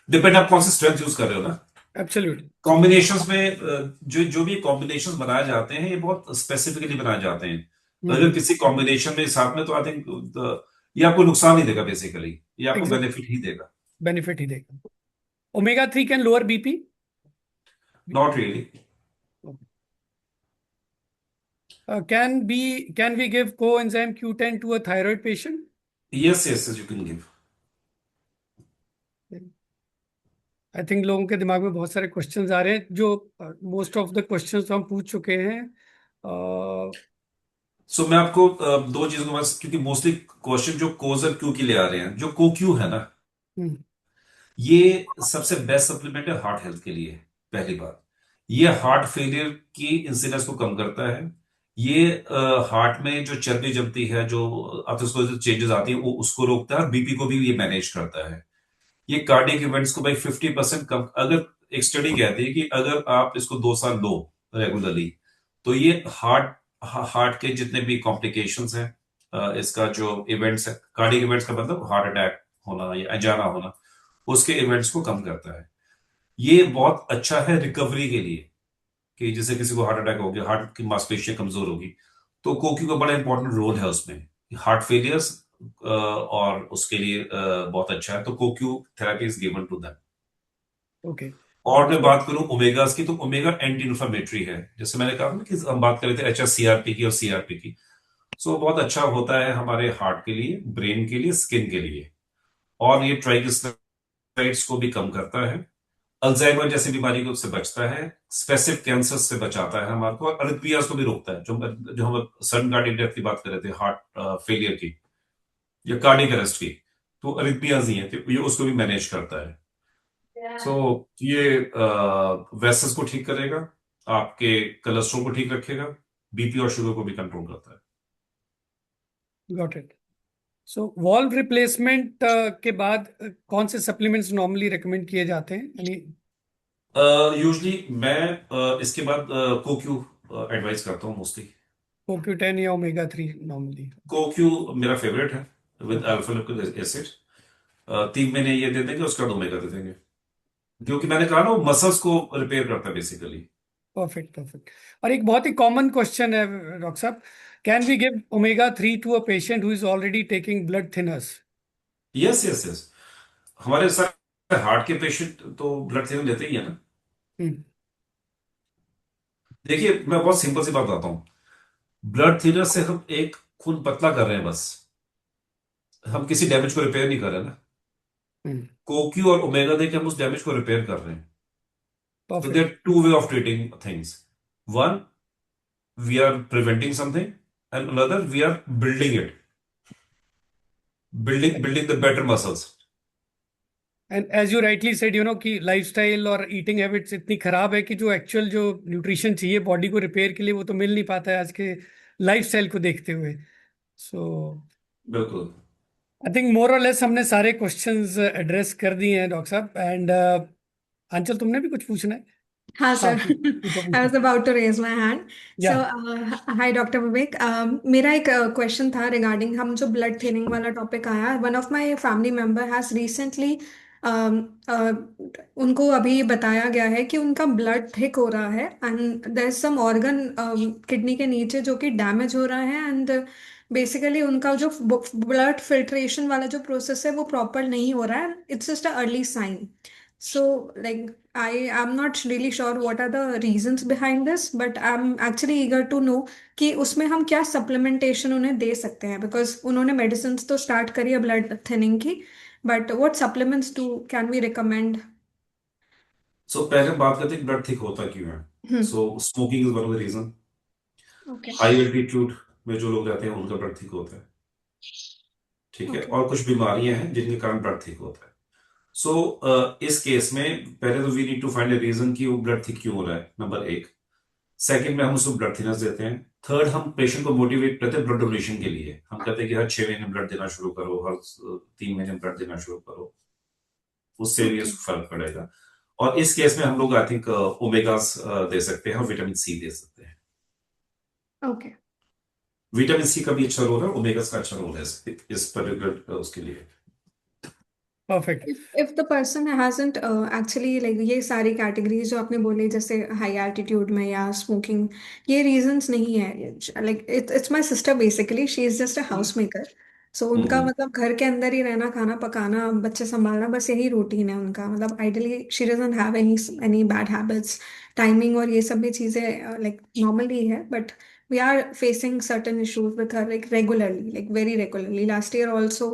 डिपेंड आप कौन सी स्ट्रेंथ यूज कर रहे हो ना। एब्सोल्युटली। कॉम्बिनेशंस में जो जो भी कॉम्बिनेशंस बनाए जाते हैं, ये बहुत स्पेसिफिकली बनाए जाते हैं। अगर किसी कॉम्बिनेशन में साथ में, तो आई थिंक ये आपको नुकसान नहीं देगा, बेसिकली ये आपको एग्जैक्ट बेनिफिट ही देगा। बेनिफिट ही देगा। Omega 3 can lower BP? Not really. Can we give coenzyme Q10 to a thyroid patient? Yes yes, you can give. I think लोगों के दिमाग में बहुत सारे क्वेश्चंस आ रहे हैं, जो मोस्ट ऑफ द क्वेश्चंस तो हम पूछ चुके हैं। सो मैं आपको दो चीजों के पास, क्योंकि मोस्टली क्वेश्चन जो कोज और क्यू के लिए आ रहे हैं, जो को क्यू है ना, ये सबसे बेस्ट सप्लीमेंट है हार्ट हेल्थ के लिए। पहली बात, ये हार्ट फेलियर की इंसिडेंस को कम करता है। ये हार्ट में जो चर्बी जमती है, जो अर्थोस्क्लेरोसिस चेंजेस आती है, वो उसको रोकता है, और बीपी को भी ये मैनेज करता है। ये कार्डियक इवेंट्स को भाई 50% कम, अगर एक स्टडी कहती है कि अगर आप इसको 2 साल लो रेगुलरली, तो ये हार्ट हार्ट के जितने भी कॉम्प्लिकेशंस हैं, इसका जो इवेंट्स है, कार्डियक इवेंट्स का मतलब हार्ट अटैक होना या अजाना होना, उसके इवेंट्स को कम करता है। ये बहुत अच्छा है रिकवरी के लिए, कि जैसे किसी को हार्ट अटैक हो गया, हार्ट की मांसपेशियां कमजोर होगी, तो कोक्यू का बड़ा इंपॉर्टेंट रोल है उसमें। हार्ट फेलियर्स और उसके लिए बहुत अच्छा है, तो CoQ therapy is given to them. Okay. और मैं बात करूं ओमेगास की, तो ओमेगा एंटी इन्फ्लेमेटरी है। जैसे मैंने कहा ना कि हम बात कर रहे थे HSCRP की और CRP की। सो बहुत अच्छा होता है हमारे हार्ट के लिए, ब्रेन के लिए, स्किन के लिए। और ये ट्राइग्लिसराइड्स को भी कम करता है, अल्जाइमर जैसी बीमारी को से बचता है, स्पेसिफिक कैंसर से बचाता है हमारे को, और अरिथमियाज को भी रोकता है। जो हम सडन कार्डियक डेथ की बात कर रहे थे, हार्ट फेलियर की या कार्डियक अरेस्ट की, तो अरिथमियाज ही है, तो ये उसको भी मैनेज करता है। सो ये वेसल्स को ठीक करेगा, आपके कोलेस्ट्रॉल को ठीक रखेगा, बीपी और शुगर को भी कंट्रोल करता है। Got it. So valve replacement के बाद कौन से सप्लीमेंट्स नॉर्मली रिकमेंड किए जाते हैं, यानी? यूजली मैं इसके बाद कोक्यू एडवाइस करता हूँ मोस्टली। Q10 या ओमेगा 3 नॉर्मली? कोक्यू मेरा फेवरेट है, विद अल्फा लिपोइक एसिड। 3 महीने ये दे देंगे, उसका 2 महीने दे देंगे, क्योंकि मैंने कहा ना वो मसल्स को रिपेयर करता है बेसिकली। Perfect perfect. और एक बहुत ही कॉमन क्वेश्चन है डॉक्टर साहब, can we give omega 3 to a patient who is already taking blood thinners? Yes yes yes, हमारे सारे हार्ट के पेशेंट तो ब्लड थिनर लेते ही है ना। देखिए, मैं बहुत सिंपल सी बात बताता हूँ। ब्लड थिनर से हम एक खून पतला कर रहे हैं बस। हम किसी डैमेज को रिपेयर नहीं कर रहे ना, कोक्यू और ओमेगा दे के हम उस डैमेज को रिपेयर कर रहे हैं। So there perfect. are two way of treating things. One, we are preventing something, and another, we are building it, building the better muscles. And as you rightly said कि lifestyle और eating habits इतनी खराब है कि जो actual जो nutrition चाहिए body को रिपेयर के लिए वो तो मिल नहीं पाता है आज के लाइफस्टाइल को देखते हुए। सो बिल्कुल। आई थिंक मोर और लेस हमने सारे क्वेश्चंस एड्रेस कर दिए हैं डॉक्टर साहब। एंड अंचल तुमने भी कुछ पूछना है? हाँ हाँ सर, पूछो आई पूछो। Was about to raise my hand. या सो हाय डॉक्टर विवेक, मेरा एक क्वेश्चन था रिगार्डिंग हम जो ब्लड थिनिंग वाला टॉपिक आया। One of my family member has recently, उनको अभी बताया गया है कि उनका ब्लड थिक हो रहा है and there is some organ kidney के नीचे जो कि डैमेज हो रहा है, एंड बेसिकली उनका जो ब्लड फिल्ट्रेशन वाला जो प्रोसेस है वो प्रॉपर नहीं हो रहा है। It's just a early sign. So, like, I'm not really sure what are the reasons behind this, but I'm actually eager to know कि उसमें हम क्या supplementation उन्हें दे सकते हैं, because उन्होंने medicines तो start करी है blood thinning की, but what supplements can we recommend? So पहले हम बात करते हैं ब्लड थिक होता क्यों है। Hmm. So smoking is one of the reason. Okay. High altitude में जो लोग रहते हैं उनका ब्लड थिक होता है, ठीक है। Okay. और कुछ बीमारियां हैं जिनके कारण ब्लड थिक होता है। सो इस केस में पहले तो we need to find a reason कि वो ब्लड थिक क्यों हो रहा है, नंबर एक। सेकंड में हम उसको ब्लड थिनर्स देते हैं। थर्ड, हम पेशेंट को मोटिवेट करते हैं ब्लड डोनेशन के लिए। हम कहते हैं कि हर 6 महीने ब्लड देना शुरू करो, हर 3 महीने ब्लड देना शुरू करो, उससे भी Okay. फर्क पड़ेगा। और इस केस में हम लोग आई थिंक ओमेगास दे सकते हैं और विटामिन सी दे सकते हैं। Okay. विटामिन सी का भी अच्छा रोल है, ओमेगास का अच्छा रोल है इस पर्टिकुलर उसके लिए। Perfect. If the person hasn't actually like ये सारी कैटेगरीज जो आपने बोले जैसे हाई एल्टीट्यूड में या स्मोकिंग, ये रीजंस नहीं है। Like it's my sister, basically she is just a house maker. So उनका हम्म। मतलब घर के अंदर ही रहना, खाना पकाना, बच्चे संभालना, बस यही रूटीन है उनका। मतलब ideally she doesn't have any bad habits, timing और ये सब भी चीज़ें लाइक नॉर्मली है। But we are facing certain issues with her like regularly, like very regularly. Last year also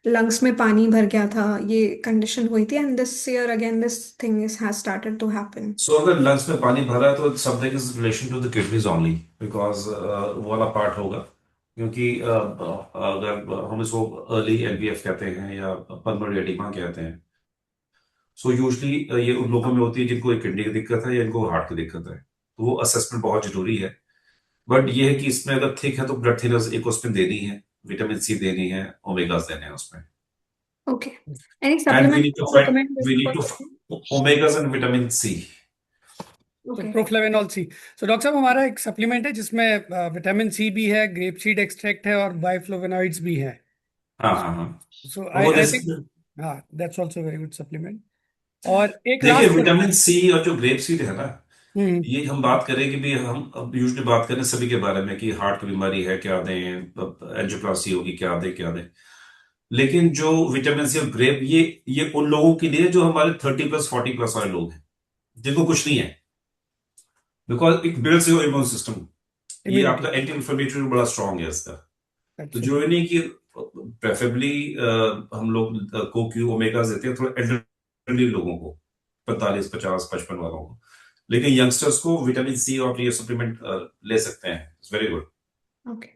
lungs में पानी भर गया था, ये कंडीशन हुई थी, and this year again this thing is has started to happen. So अगर लंग्स में पानी भरा है तो something is relation to the kidneys only, because वो वाला पार्ट होगा। क्योंकि अगर हम इसको अर्ली एलवीएफ कहते हैं या पल्मोनरी एडिमा कहते हैं, सो यूजली ये उन लोगों में होती है जिनको किडनी की दिक्कत है या इनको हार्ट की दिक्कत है, तो वो असेसमेंट बहुत जरूरी है। बट ये है कि इसमें अगर थिक है तो ब्लड थिनर्स एक उसमें देनी है, विटामिन सी देनी है, ओमेगास देने हैं उसमें। Okay, any and supplement recommend we need for two omegas and vitamin C. तो ओके। प्रोफ्लेवेनॉल सी। सो डॉक्टर साहब हमारा एक सप्लीमेंट है जिसमें विटामिन सी भी है, ग्रेप सीड एक्सट्रैक्ट है और बायोफ्लोवेनॉइड्स भी है। हाँ हाँ हाँ, सो तो आई वो दे आई थिंक सकते हैं। हाँ that's also very good supplement. और एक देखिए लास्ट विटामिन सी और जो ग्रेप सीड है ना, हम्म ये हम बात करें कि भी हम अब यूजुअली बात करें सभी के बारे में कि हार्ट की बीमारी है क्या दें, एंजियोप्लास्टी होगी क्या दें क्या दें। लेकिन जो विटामिन सी और ग्रेप, ये उन लोगों के लिए जो हमारे 30+ 40+ वाले लोग हैं जिनको कुछ नहीं है, because it builds your immune system. ये इम्यूनिटी। आपका एंटी इन्फ्लेमेटरी बड़ा स्ट्रांग है इसका। तो जो एब्सोल्युटली। है नहीं कि प्रेफरेबली हम लोग कोक्यू ओमेगा देते हैं थोड़ा एल्डरली लोगों को, 45 50 55 वालों को। लेकिन यंगस्टर्स को विटामिन सी और ये सप्लीमेंट ले सकते हैं, it's very good. Okay.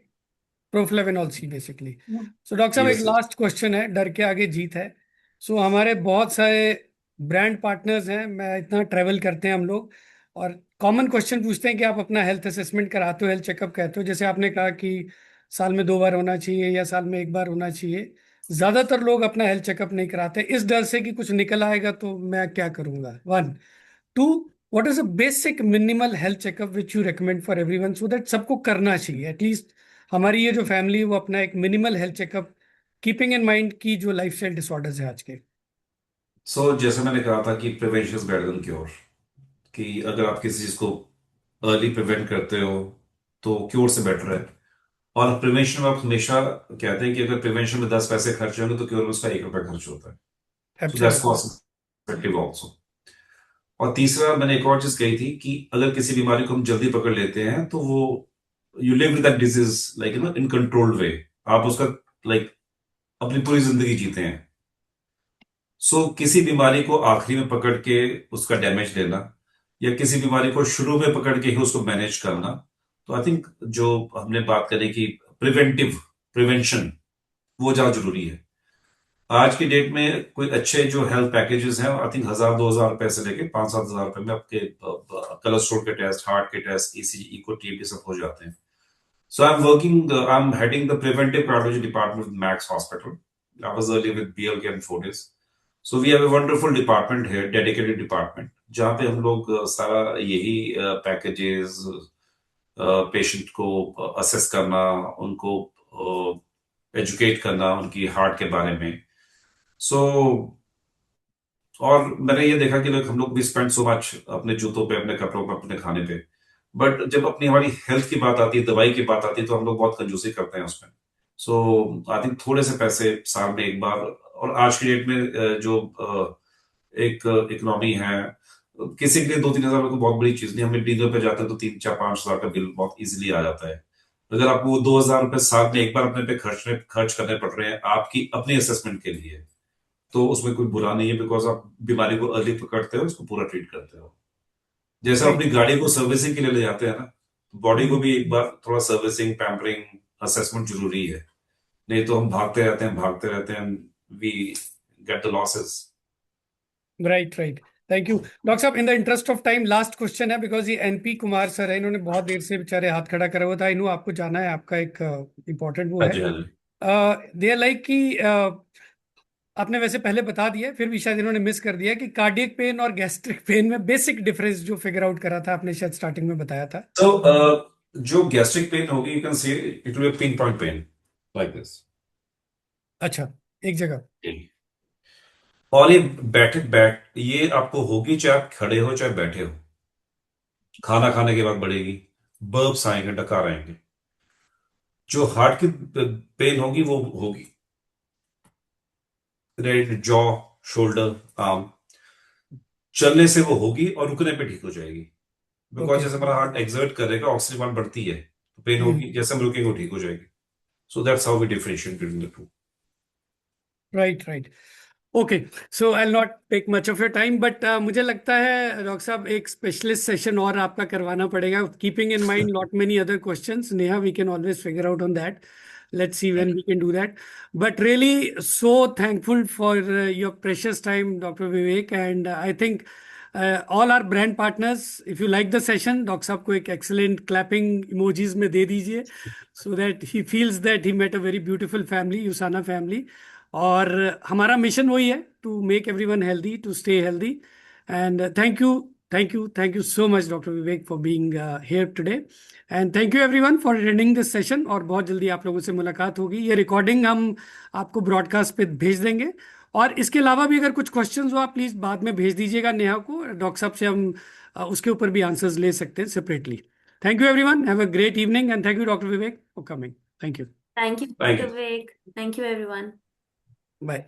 Proflavanol C basically. So doctor साहब एक यस। लास्ट क्वेश्चन है, डर के आगे जीत है। सो हमारे बहुत सारे ब्रांड पार्टनर्स हैं, मैं इतना ट्रैवल करते हैं हम लोग, और कॉमन क्वेश्चन पूछते हैं कि आप अपना हेल्थ असेसमेंट कराते हो, हेल्थ चेकअप कहते हो, जैसे आपने कहा कि साल में 2 बार होना चाहिए या साल में 1 बार होना चाहिए। ज्यादातर लोग अपना हेल्थ चेकअप नहीं कराते इस डर से कि कुछ निकल आएगा तो मैं क्या करूंगा। One two, what is a basic minimal health checkup which you recommend for everyone so that सबको करना चाहिए एटलीस्ट। हमारी ये जो फैमिली है वो अपना एक minimal health checkup, keeping in mind की जो लाइफस्टाइल डिसऑर्डर्स है आज के। सो जैसे मैंने कहा था कि prevention is better than cure, कि अगर आप किसी चीज को अर्ली प्रिवेंट करते हो तो क्योर से बेटर है। और प्रिवेंशन में आप हमेशा कहते हैं कि अगर प्रिवेंशन में 10 पैसे खर्च होंगे तो क्योर में उसका 1 रुपया खर्च होता है। So that's absolutely. Cost effective also. और तीसरा मैंने एक और चीज कही थी कि अगर किसी बीमारी को हम जल्दी पकड़ लेते हैं तो वो you live with that disease like in controlled way. आप उसका लाइक अपनी पूरी जिंदगी जीते हैं। सो किसी बीमारी को आखिरी में पकड़ के उसका डैमेज लेना, या किसी बीमारी को शुरू में पकड़ के ही उसको मैनेज करना, तो आई थिंक जो हमने बात करी कि प्रिवेंशन, वो ज्यादा जरूरी है। आज की डेट में कोई अच्छे जो हेल्थ पैकेजेस हैं, आई थिंक 1,000-2,000 रुपए से लेके 5,000-7,000 रुपए में आपके कोलेस्ट्रॉल के टेस्ट, हार्ट के टेस्ट, ईसीजी, इको, टीबी सब हो जाते हैं। So I'm heading the preventive cardiology department with Max Hospital. I was earlier with BLK and Fortis. So we have a wonderful department here, dedicated department, जहाँ पे हम लोग सारा यही पैकेजेस, पेशेंट को असेस करना, उनको एजुकेट करना उनकी हार्ट के बारे में। सो और मैंने ये देखा कि हम लोग भी स्पेंड सो मच अपने जूतों पे, अपने कपड़ों पे, अपने खाने पे, बट जब अपनी हमारी हेल्थ की बात आती है, दवाई की बात आती है, तो हम लोग बहुत कंजूसी करते हैं उसमें। सो आई थिंक थोड़े से पैसे साल में एक बार, और आज की डेट में जो एक इकोनॉमी है, किसी के लिए 2-3 हजार रुपये को बहुत बड़ी चीज नहीं। हम डिनर पे जाते हैं तो 3-4-5 हजार का बिल बहुत इजीली आ जाता है। अगर आपको वो 2,000 रुपये साल में एक बार अपने पे खर्च करने पड़ रहे हैं आपकी अपनी असेसमेंट के लिए, तो उसमें कोई बुरा नहीं है, बिकॉज आप बीमारी को अर्ली पकड़ते हो, उसको पूरा ट्रीट करते हो। जैसे आप राइट। अपनी गाड़ी को सर्विसिंग के लिए ले जाते हैं ना, बॉडी को भी एक बार थोड़ा सर्विसिंग, पैम्परिंग, असेसमेंट जरूरी है। नहीं तो हम भागते रहते हैं, we get the losses. Right right, thank you doctor साहब। In the interest of time last question है, बिकॉज ये एनपी कुमार सर है, इन्होंने बहुत देर से बेचारे हाथ खड़ा करा हुआ था। इन्हों आपको जाना है, आपका एक इम्पोर्टेंट वो हाँ है। जी, हाँ जी। दे आर लाइक कि आपने वैसे पहले बता दिया, फिर भी शायद इन्होंने मिस कर दिया कि कार्डियक पेन और गैस्ट्रिक पेन में बेसिक डिफरेंस जो फिगर आउट करा था आपने, शायद स्टार्टिंग में बताया था। तो जो गैस्ट्रिक पेन होगी, you can say it will be pin point pain like this. अच्छा, एक जगह। और ये आपको होगी चाहे आप खड़े हो चाहे बैठे हो। खाना खाने के बाद बढ़ेगी, बर्ब्स आएंगे, डकार आएंगे। जो हार्ट की पेन होगी वो होगी रेड जॉ, शोल्डर, आर्म, चलने से वो होगी और रुकने पे ठीक हो जाएगी। Because okay. जैसे हमारा हार्ट एक्सर्ट करेगा, ऑक्सीजन डिमांड बढ़ती है, तो पेन होगी, जैसे हम रुकेंगे वो ठीक हो जाएगी। So that's how we differentiate between the two. Right right, okay. So I not take much of your time, but मुझे लगता है डॉक्टर साहब एक स्पेशलिस्ट सेशन और आपका करवाना पड़ेगा, keeping in mind not many other questions. Neha, we can always figure out on that. Let's see when we can do that. But really, so thankful for your precious time, Dr. Vivek. And I think all our brand partners, if you like the session, Dr. साहब को एक excellent clapping emojis में दे दीजिए, so that he feels that he met a very beautiful family, USANA family. और हमारा mission वही है, to make everyone healthy, to stay healthy. And thank you so much doctor Vivek for being here today. And thank you everyone for attending this session. और बहुत जल्दी आप लोगों से मुलाकात होगी। ये रिकॉर्डिंग हम आपको ब्रॉडकास्ट पे भेज देंगे। और इसके अलावा भी अगर कुछ क्वेश्चंस हो, आप प्लीज़ बाद में भेज दीजिएगा नेहा को। डॉक्टर साहब से हम उसके ऊपर भी आंसर्स ले सकते हैं separately. Thank you everyone, have a great evening, and thank you doctor Vivek for coming. Thank you, Thank you, thank Dr. You. Vivek. Thank you, everyone. Bye.